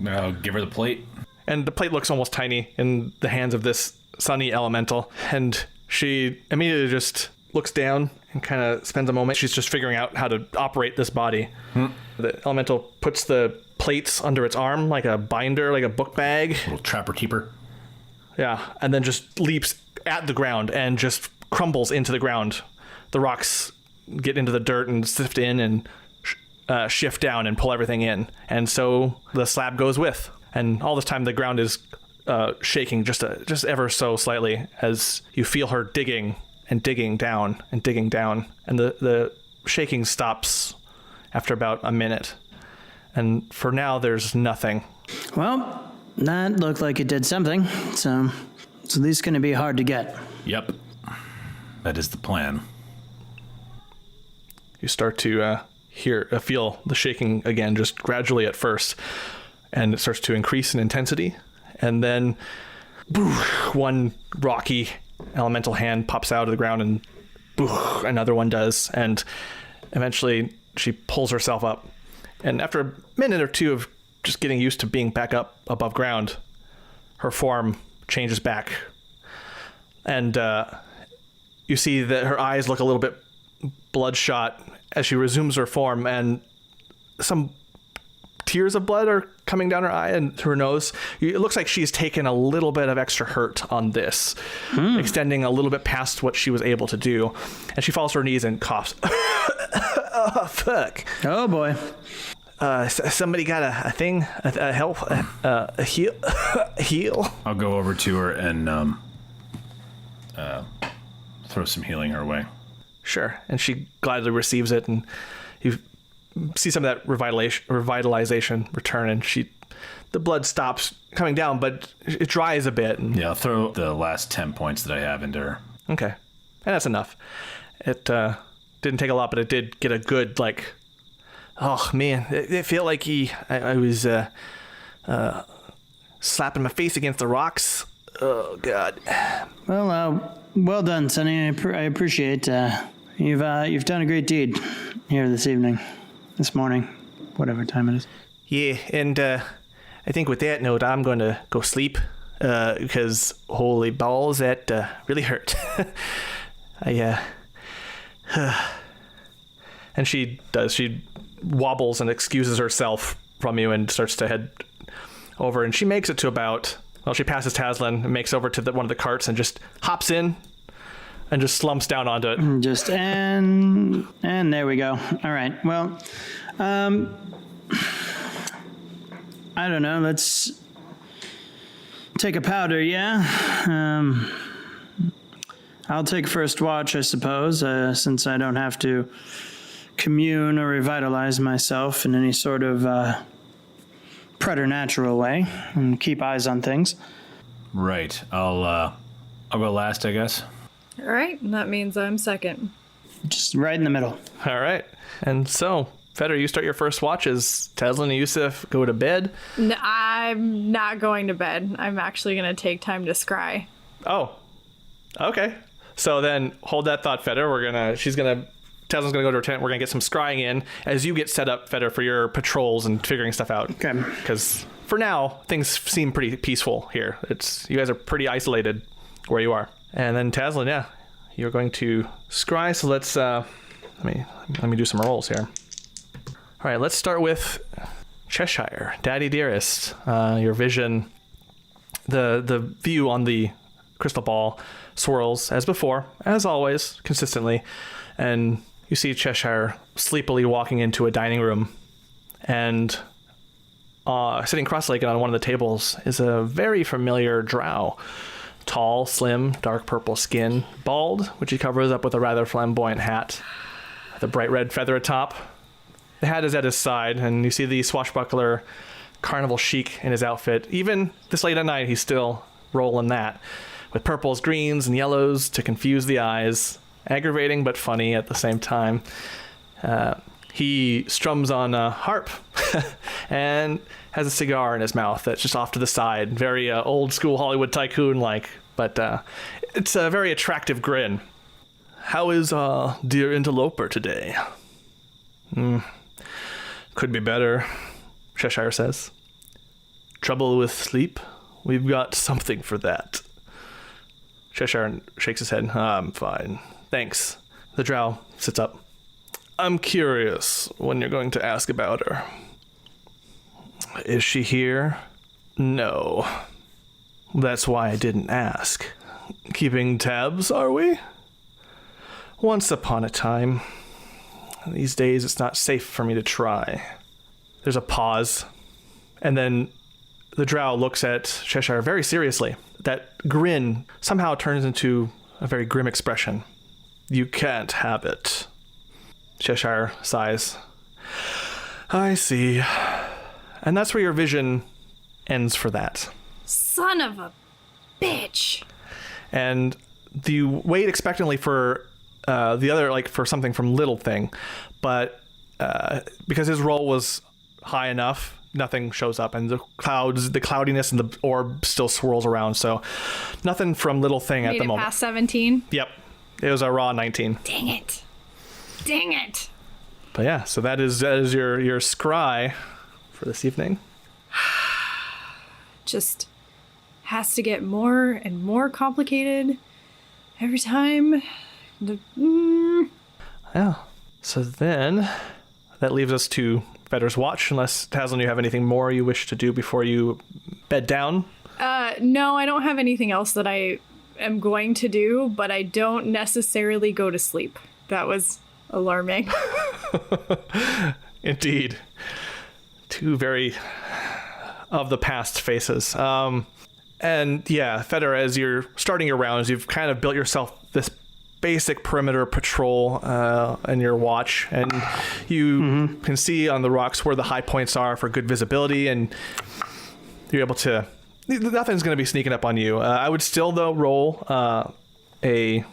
I'll give her the plate. And the plate looks almost tiny in the hands of this Sunny elemental. And she immediately just looks down and kind of spends a moment. She's just figuring out how to operate this body. The elemental puts the plates under its arm like a binder, like a book bag. Little trapper keeper. Yeah, and then just leaps at the ground and just crumbles into the ground. The rocks get into the dirt and sift in and shift down and pull everything in. And so the slab goes with. And all this time the ground is shaking just ever so slightly as you feel her digging and digging down and digging down. And the shaking stops after about a minute. And for now, there's nothing. Well, that looked like it did something, so it's at least going to be hard to get. Yep. That is the plan. You start to feel the shaking again, just gradually at first. And it starts to increase in intensity. And then one rocky elemental hand pops out of the ground and another one does. And eventually she pulls herself up. And after a minute or two of just getting used to being back up above ground, her form changes back. And you see that her eyes look a little bit bloodshot as she resumes her form, and some tears of blood are coming down her eye and to her nose. It looks like she's taken a little bit of extra hurt on this, extending a little bit past what she was able to do. And she falls to her knees and coughs. Oh, fuck. Oh, boy. Somebody got a thing? A help? A heal? Heal? I'll go over to her and throw some healing her way. Sure. And she gladly receives it, and you see some of that revitalization return, and the blood stops coming down, but it dries a bit. And yeah, I'll throw the last 10 points that I have into her. Okay. And that's enough. It didn't take a lot, but it did get a good, like, oh, man. It felt like I was slapping my face against the rocks. Oh, God. Well done, Sunny. I appreciate you've done a great deed here this morning, whatever time it is. Yeah, and I think with that note, I'm going to go sleep because holy balls, that really hurt. And she wobbles and excuses herself from you and starts to head over, and she makes it to she passes Taslan and makes over to one of the carts and just hops in and just slumps down onto it. And there we go. All right. Well, I don't know. Let's take a powder, yeah? I'll take first watch, I suppose, since I don't have to commune or revitalize myself in any sort of preternatural way and keep eyes on things. Right. I'll go last, I guess. All right, that means I'm second. Just right in the middle. All right. And so, Feder, you start your first watch as Taslan and Yewsiff go to bed. No, I'm not going to bed. I'm actually going to take time to scry. Oh, okay. So then hold that thought, Feder. Taslan's gonna go to her tent. We're gonna get some scrying in as you get set up, Feder, for your patrols and figuring stuff out. Okay. Because for now, things seem pretty peaceful here. You guys are pretty isolated where you are. And then Taslan, yeah, you're going to scry. So let's let me do some rolls here. All right, let's start with Cheshire, Daddy Dearest. Your vision, the view on the crystal ball swirls as before, as always, consistently, and you see Cheshire sleepily walking into a dining room, and sitting cross-legged on one of the tables is a very familiar drow. Tall, slim, dark purple skin, bald, which he covers up with a rather flamboyant hat with a bright red feather atop. The hat is at his side, and you see the swashbuckler carnival chic in his outfit. Even this late at night, he's still rolling that, with purples, greens, and yellows to confuse the eyes. Aggravating but funny at the same time. He strums on a harp and has a cigar in his mouth that's just off to the side. Very old school Hollywood tycoon-like, but it's a very attractive grin. How is dear interloper today? Could be better, Cheshire says. Trouble with sleep? We've got something for that. Cheshire shakes his head. I'm fine. Thanks. The drow sits up. I'm curious when you're going to ask about her. Is she here? No. That's why I didn't ask. Keeping tabs, are we? Once upon a time. These days, it's not safe for me to try. There's a pause, and then the drow looks at Cheshire very seriously. That grin somehow turns into a very grim expression. You can't have it. Cheshire sighs. I see. And that's where your vision ends for that. Son of a bitch. And you wait expectantly for the other, like for something from Little Thing, but because his roll was high enough, nothing shows up, and the cloudiness and the orb still swirls around, so nothing from Little Thing at the moment. Past 17? Yep. It was a raw 19. Dang it. Dang it. But yeah, so that is your scry for this evening. Just has to get more and more complicated every time. Yeah. So then that leaves us to Fetter's Watch, unless, Tazlin, you have anything more you wish to do before you bed down? No, I don't have anything else that I am going to do, but I don't necessarily go to sleep. That was alarming. Indeed. Two very of the past faces. And yeah, Fetter, as you're starting your rounds, you've kind of built yourself this basic perimeter patrol in your watch, and you can see on the rocks where the high points are for good visibility, and you're able to... Nothing's going to be sneaking up on you. I would still, though, roll a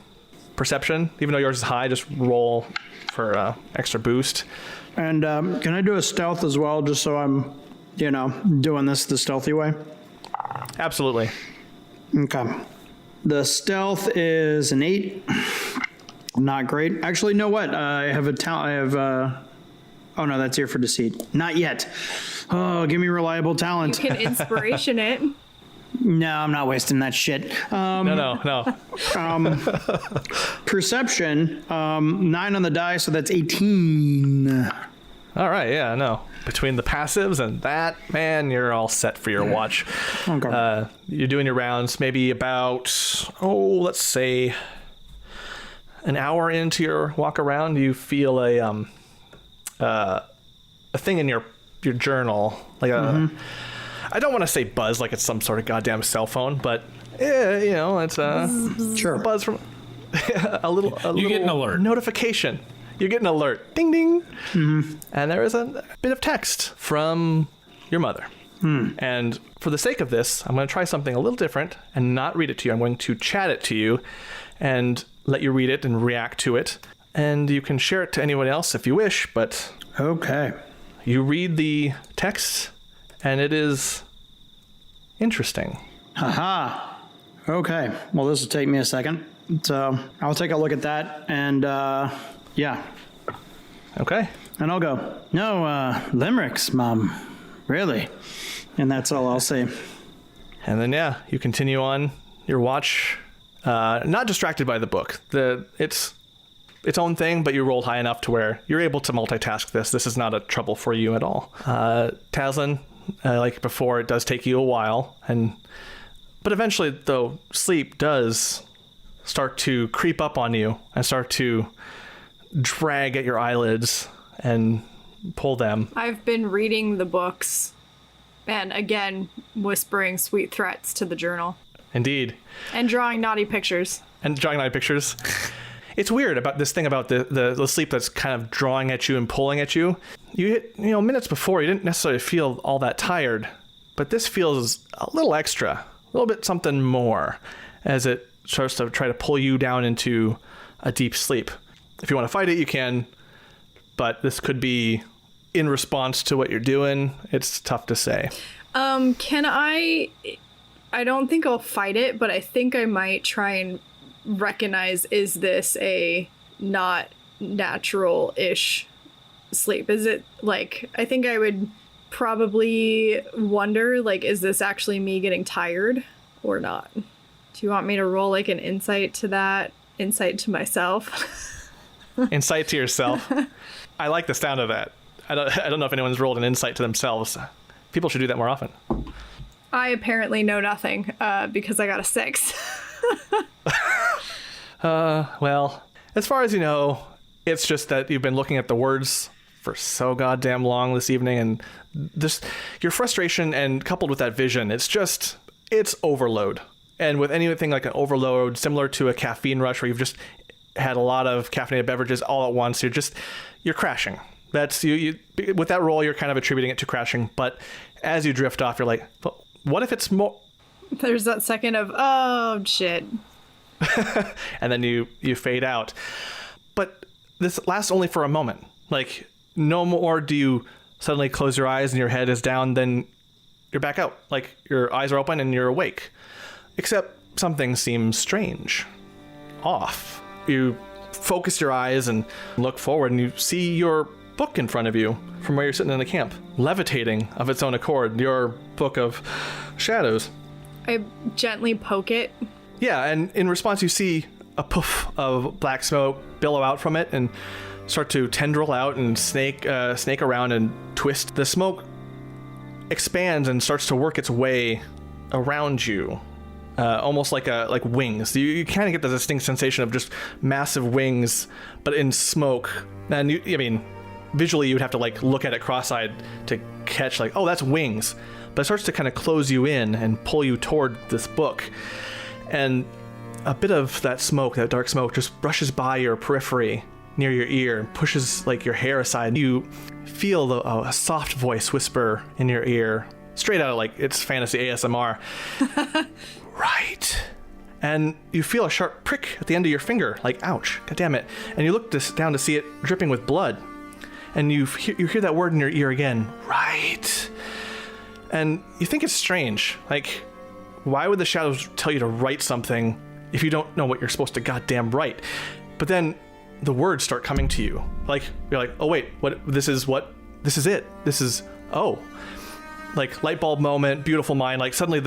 perception. Even though yours is high, just roll for extra boost. And can I do a stealth as well, just so I'm, doing this the stealthy way? Absolutely. Okay. The stealth is an 8. Not great. Actually, you know what? I have a talent. Oh no, that's here for deceit. Not yet. Oh, give me reliable talent. You can inspiration it. No, I'm not wasting that shit. No. Perception, 9 on the die, so that's 18. All right, yeah, no. Between the passives and that, man, you're all set for your watch. Okay. You're doing your rounds, maybe about, let's say, an hour into your walk around, you feel a thing in your your like a, I don't want to say buzz like it's some sort of goddamn cell phone, but yeah, you know, it's a buzz from a little You get an alert. Notification. You get an alert. Ding, ding. And there is a bit of text from your mother. And for the sake of this, I'm going to try something a little different and not read it to you. I'm going to chat it to you and let you read it and react to it. And you can share it to anyone else if you wish, but... Okay. You read the text, and it is interesting. Haha. Okay. Well, this will take me a second. So I'll take a look at that, and yeah. Okay. And I'll go, no, limericks, Mom. Really? And that's all I'll say. And then, yeah, you continue on your watch, not distracted by the book. It's its own thing, but you rolled high enough to where you're able to multitask this. This is not a trouble for you at all. Tazlin, like before, it does take you a while, but eventually, though, sleep does start to creep up on you and start to drag at your eyelids and pull them. I've been reading the books and, again, whispering sweet threats to the journal. Indeed. And drawing naughty pictures. It's weird about this thing about the sleep that's kind of drawing at you and pulling at you. You hit, minutes before, you didn't necessarily feel all that tired, but this feels a little extra, a little bit something more, as it starts to try to pull you down into a deep sleep. If you want to fight it, you can, but this could be in response to what you're doing. It's tough to say. Can I don't think I'll fight it, but I think I might try and recognize, is this a not natural-ish sleep? Is it, like, I think I would probably wonder, like, is this actually me getting tired or not? Do you want me to roll, like, an insight to that? Insight to myself? Insight to yourself. I like the sound of that. I don't know if anyone's rolled an insight to themselves. People should do that more often. I apparently know nothing because I got a 6. Well, as far as you know, it's just that you've been looking at the words for so goddamn long this evening, and this your frustration and coupled with that vision, it's overload. And with anything like an overload, similar to a caffeine rush where you've just had a lot of caffeinated beverages all at once, you're crashing. That's you with that roll, you're kind of attributing it to crashing, but as you drift off, you're like, what if it's more? There's that second of, oh, shit. And then you fade out. But this lasts only for a moment. Like, no more do you suddenly close your eyes and your head is down, then you're back out. Like, your eyes are open and you're awake. Except something seems strange. Off. You focus your eyes and look forward and you see your book in front of you from where you're sitting in the camp, levitating of its own accord, your book of shadows. I gently poke it. Yeah, and in response you see a puff of black smoke billow out from it and start to tendril out and snake around and twist. The smoke expands and starts to work its way around you, almost like wings. You kind of get the distinct sensation of just massive wings, but in smoke. And visually you'd have to look at it cross-eyed to catch oh, that's wings. But it starts to kind of close you in and pull you toward this book. And a bit of that smoke, that dark smoke, just brushes by your periphery near your ear and pushes your hair aside. You feel a soft voice whisper in your ear, straight out of it's fantasy ASMR. Right. And you feel a sharp prick at the end of your finger, ouch, god damn it. And you look down to see it dripping with blood. And you hear that word in your ear again, right. And you think it's strange. Why would the shadows tell you to write something if you don't know what you're supposed to goddamn write? But then the words start coming to you. You're like, oh wait, what? This is what? This is it. This is, oh. Light bulb moment, beautiful mind. Suddenly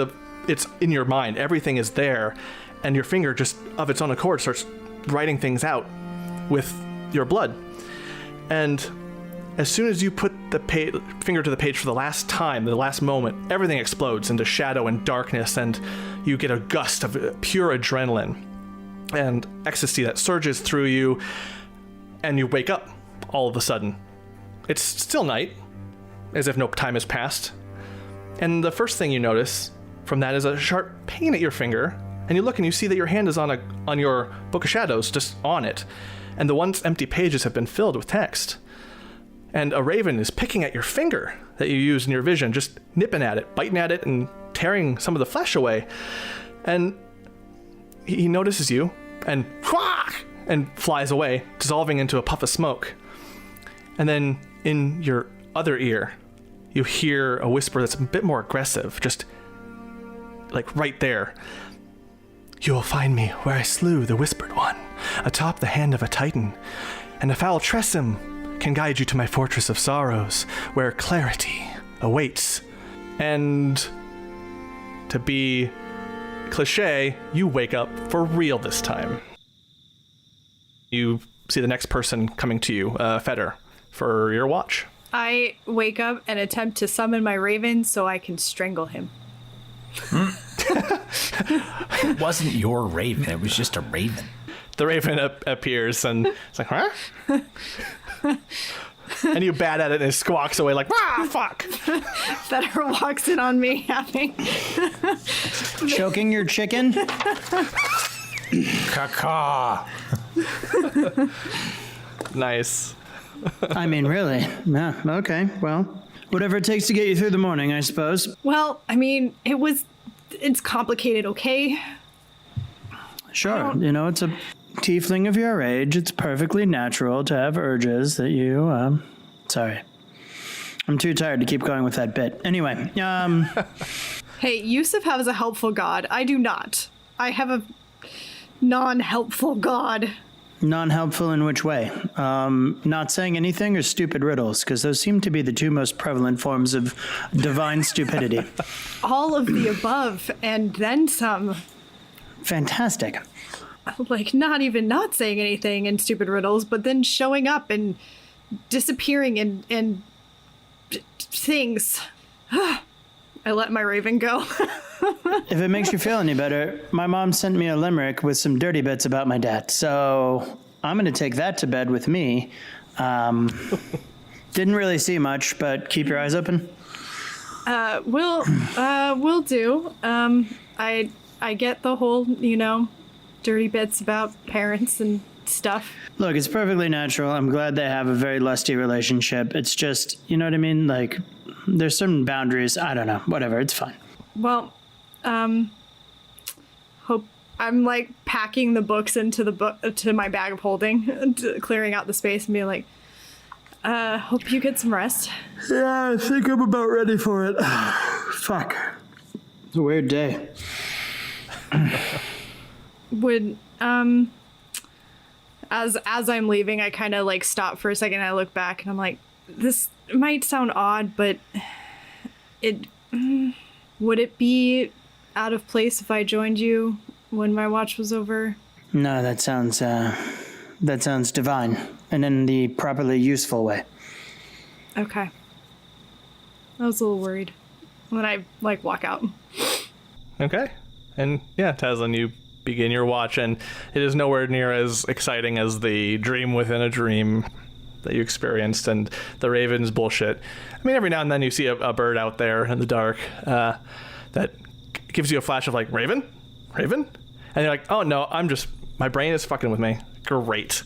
it's in your mind. Everything is there. And your finger just of its own accord starts writing things out with your blood. And as soon as you put the finger to the page for the last time, the last moment, everything explodes into shadow and darkness, and you get a gust of pure adrenaline and ecstasy that surges through you, and you wake up all of a sudden. It's still night, as if no time has passed. And the first thing you notice from that is a sharp pain at your finger, and you look and you see that your hand is on your book of shadows, just on it, and the once empty pages have been filled with text. And a raven is picking at your finger that you use in your vision, just nipping at it, biting at it, and tearing some of the flesh away. And he notices you, and flies away, dissolving into a puff of smoke. And then in your other ear, you hear a whisper that's a bit more aggressive, just right there. You will find me where I slew the whispered one, atop the hand of a titan, and a foul tressym can guide you to my fortress of sorrows, where clarity awaits. And to be cliche, you wake up for real this time. You see the next person coming to you, Feder, for your watch. I wake up and attempt to summon my raven so I can strangle him. It wasn't your raven, it was just a raven. The raven appears and it's huh? And you bat at it and it squawks away fuck. Feder walks in on me having... Choking your chicken? Caca. Nice. I mean, really? Yeah, okay, well, whatever it takes to get you through the morning, I suppose. Well, it's complicated, okay? Sure, it's a tiefling of your age. It's perfectly natural to have urges that you, sorry. I'm too tired to keep going with that bit. Anyway, Hey, Yewsiff has a helpful god. I do not. I have a non-helpful god. Non-helpful in which way? Not saying anything or stupid riddles, because those seem to be the two most prevalent forms of divine stupidity. All of the above, and then some. Fantastic. like not even not saying anything in stupid riddles, but then showing up and disappearing in things. I let my raven go. If it makes you feel any better, my mom sent me a limerick with some dirty bits about my dad. So I'm going to take that to bed with me. Didn't really see much, but keep your eyes open. Will do. I get the whole, dirty bits about parents and stuff. Look, it's perfectly natural. I'm glad they have a very lusty relationship. It's just, you know what I mean? Like, there's certain boundaries. I don't know. Whatever. It's fine. Well, hope I'm like packing the books into to my bag of holding, clearing out the space and being like, hope you get some rest. Yeah, I think I'm about ready for it. Fuck. It's a weird day. Would, as I'm leaving, I kind of like stop for a second. I look back and I'm like, this might sound odd, but would it be out of place if I joined you when my watch was over? No, that sounds divine and in the properly useful way. Okay. I was a little worried when I like walk out. Okay. And yeah, Tazlin, you begin your watch, and it is nowhere near as exciting as the dream within a dream that you experienced and the raven's bullshit. I mean, every now and then you see a bird out there in the dark that gives you a flash of like, Raven? And you're like, oh no, my brain is fucking with me. Great.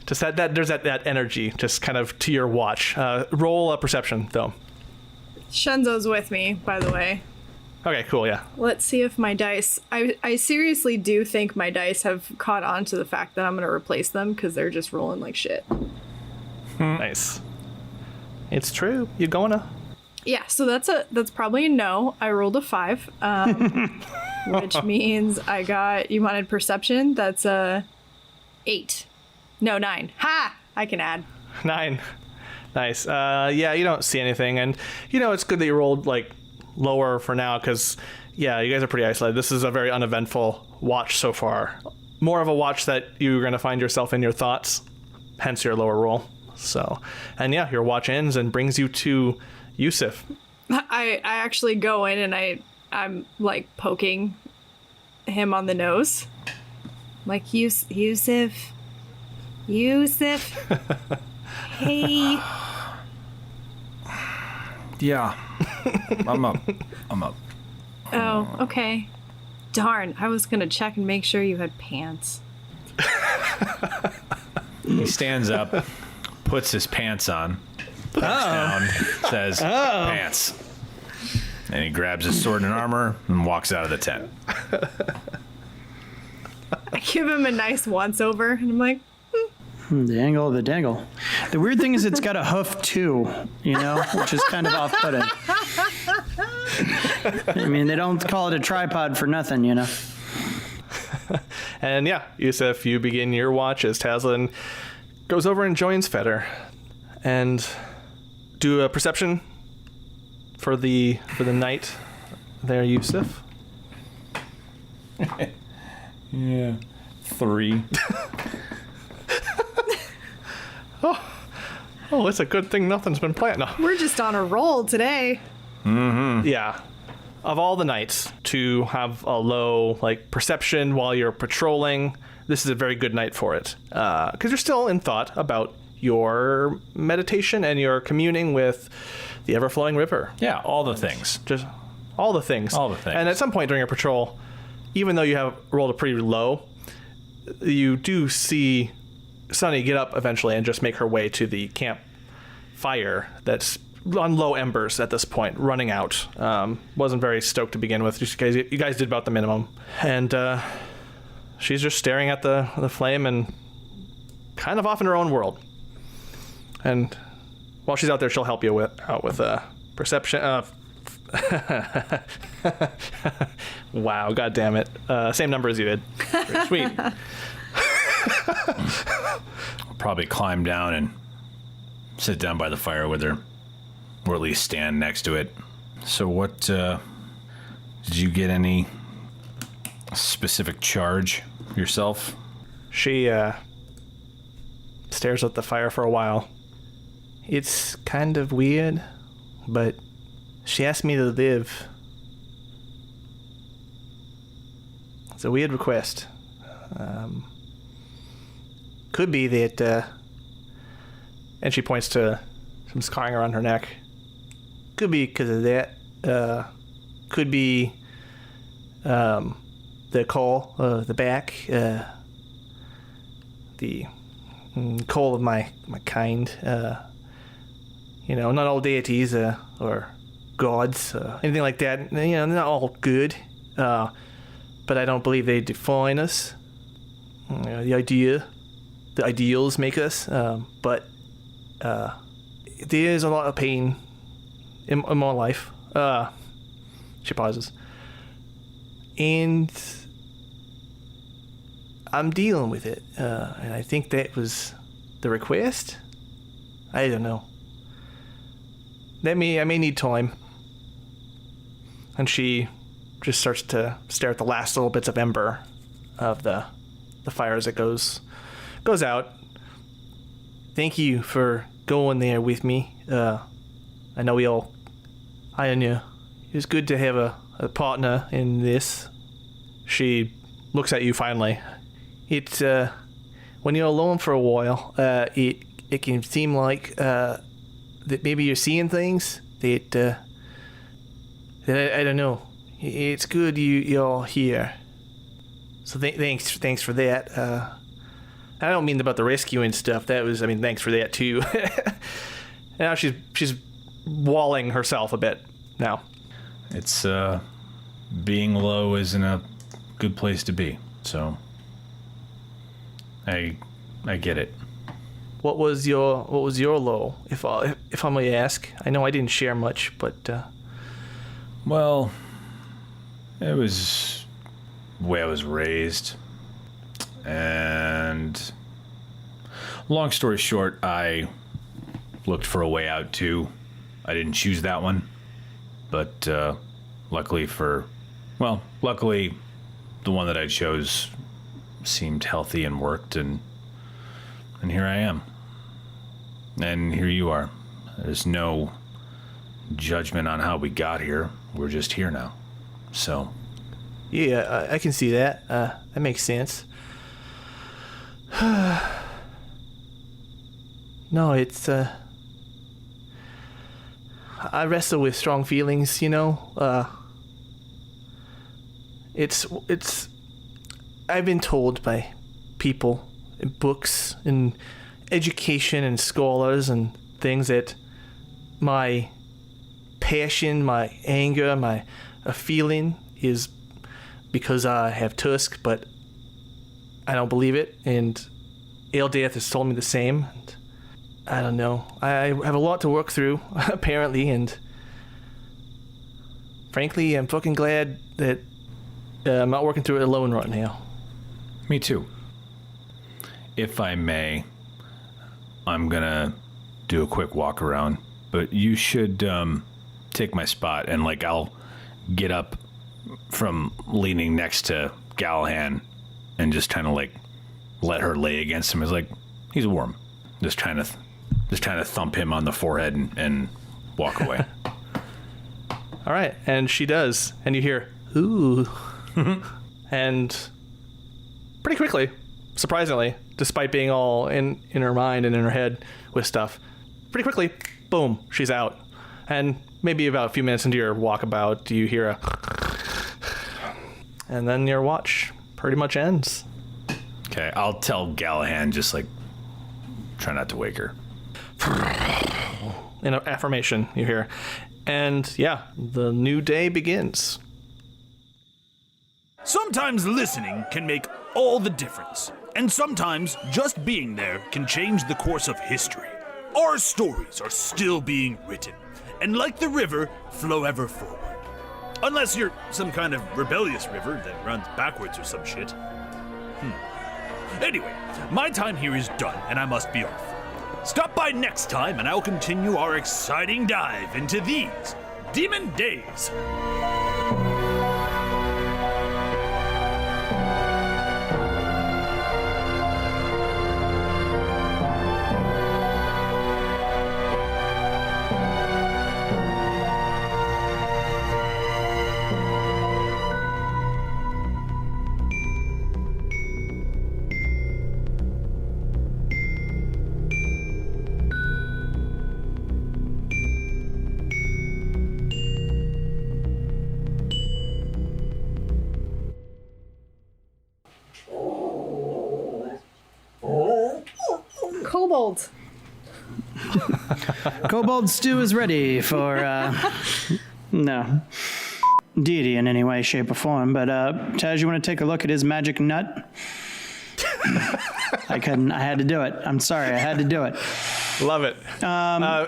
Just that there's that energy just kind of to your watch. Roll a perception though. Shenzo's with me, by the way. Okay, cool, yeah. Let's see if my dice... I seriously do think my dice have caught on to the fact that I'm going to replace them because they're just rolling like shit. Nice. It's true. You're gonna. Yeah, so that's probably a no. I rolled a 5, which means I got... You wanted perception? That's a 8. No, 9. Ha! I can add. 9. Nice. Yeah, you don't see anything, and it's good that you rolled like lower for now because yeah, you guys are pretty isolated. This is a very uneventful watch so far. More of a watch that you're going to find yourself in your thoughts, hence your lower roll. So, and yeah, your watch ends and brings you to Yewsiff. I actually go in and I'm like poking him on the nose, like Yewsiff. Hey. Yeah. I'm up. Oh, okay. Darn, I was gonna check and make sure you had pants. He stands up, puts his pants on, puts down, says, pants. And he grabs his sword and armor and walks out of the tent. I give him a nice once over and I'm like, The angle of the dangle. The weird thing is it's got a hoof too, which is kind of off-putting. I mean, they don't call it a tripod for nothing, And yeah, Yewsiff, you begin your watch as Tazlin goes over and joins Feder. And do a perception for the night there, Yewsiff. Yeah. 3. Oh, it's a good thing nothing's been planned. No. we're just on a roll today. Yeah. Of all the nights to have a low perception while you're patrolling, this is a very good night for it. Because you're still in thought about your meditation and your communing with the ever-flowing river. Yeah, all the things. Just all the things. All the things. And at some point during your patrol, even though you have rolled a pretty low, you do see Sunny get up eventually and just make her way to the camp fire that's on low embers at this point, running out. Wasn't very stoked to begin with. You guys did about the minimum. And she's just staring at the flame and kind of off in her own world. And while she's out there, she'll help you out with perception. Wow, god damn it. Same number as you did. Sweet. I'll probably climb down and sit down by the fire with her, or at least stand next to it. So what, did you get any specific charge yourself? She stares at the fire for a while. It's kind of weird, but she asked me to live. It's a weird request. Could be that, and she points to some scarring around her neck. Could be because of that. Could be the coal, the back, the coal of my kind. Not all deities or gods, anything like that. Not all good. But I don't believe they define us. The ideals make us. But there's a lot of pain in my life. She pauses. And I'm dealing with it. And I think that was the request. I don't know. I may need time. And she just starts to stare at the last little bits of ember of the fire as it goes out. Thank you for going there with me. I know we all don't know. It was good to have a partner in this. She looks at you finally. It's when you're alone for a while, it can seem like that maybe you're seeing things that I don't know. It's good you're here. So thanks for that. I don't mean about the rescue and stuff. Thanks for that too. Now she's walling herself a bit now. It's being low isn't a good place to be. So I get it. What was your low, if I may ask? I know I didn't share much, but well, it was the way I was raised. And long story short, I looked for a way out too. I didn't choose that one, but luckily the one that I chose seemed healthy and worked, and here I am. And here you are. There's no judgment on how we got here. We're just here now. So yeah, I can see that. That makes sense. No, it's I wrestle with strong feelings, it's I've been told by people in books and education and scholars and things that my passion, my anger, my feeling is because I have tusk, but I don't believe it, and Eldath has told me the same. And I don't know. I have a lot to work through, apparently, and frankly, I'm fucking glad that I'm not working through it alone right now. Me too. If I may, I'm gonna do a quick walk around, but you should take my spot, and I'll get up from leaning next to Gallahan and just kind of let her lay against him. It's he's warm. Just trying to thump him on the forehead and walk away. All right, and she does, and you hear ooh, and pretty quickly, surprisingly, despite being all in her mind and in her head with stuff, pretty quickly, boom, she's out. And maybe about a few minutes into your walkabout, you hear a, and then your watch pretty much ends. Okay, I'll tell Gallahan, just try not to wake her. In an affirmation, you hear. And yeah, the new day begins. Sometimes listening can make all the difference, and sometimes just being there can change the course of history. Our stories are still being written, and like the river, flow ever forward. Unless you're some kind of rebellious river that runs backwards or some shit. Anyway, my time here is done, and I must be off. Stop by next time, and I'll continue our exciting dive into these demon days. kobold. Kobold stew is ready for, no deity in any way, shape, or form. But, Taz, you want to take a look at his magic nut? I couldn't. I had to do it. I'm sorry. I had to do it. Love it.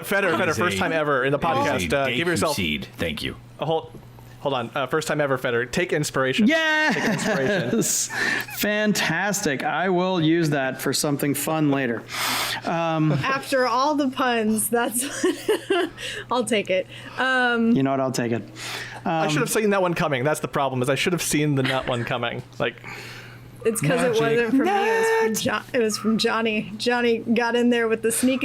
Feder, first time ever in the podcast. Give yourself... Seed. Thank you. Hold on. First time ever, Feder. Take inspiration. Yes! Take inspiration. Fantastic. I will use that for something fun later. After all the puns, that's... I'll take it. You know what? I'll take it. I should have seen that one coming. That's the problem, is I should have seen the nut one coming. Like... It's because it wasn't from me. It was from Johnny. Johnny got in there with the sneak.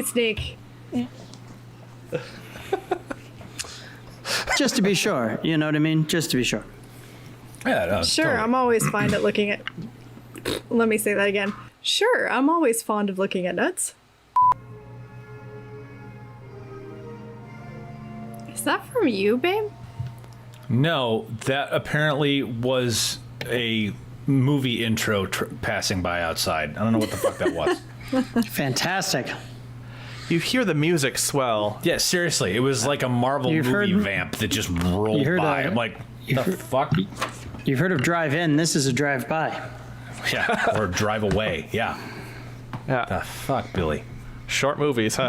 Just to be sure. You know what I mean? Just to be sure. Yeah, no, Sure, totally. I'm always fond at looking at... Let me say that again. Sure, I'm always fond of looking at nuts. Is that from you, babe? No, that apparently was a movie intro passing by outside. I don't know what the fuck that was. Fantastic. You hear the music swell. Yeah, seriously, it was like a Marvel movie vamp that just rolled by. I'm like, the fuck? You've heard of drive-in. This is a drive-by. Yeah, or drive away. Yeah. Yeah. The fuck, Billy. Short movies.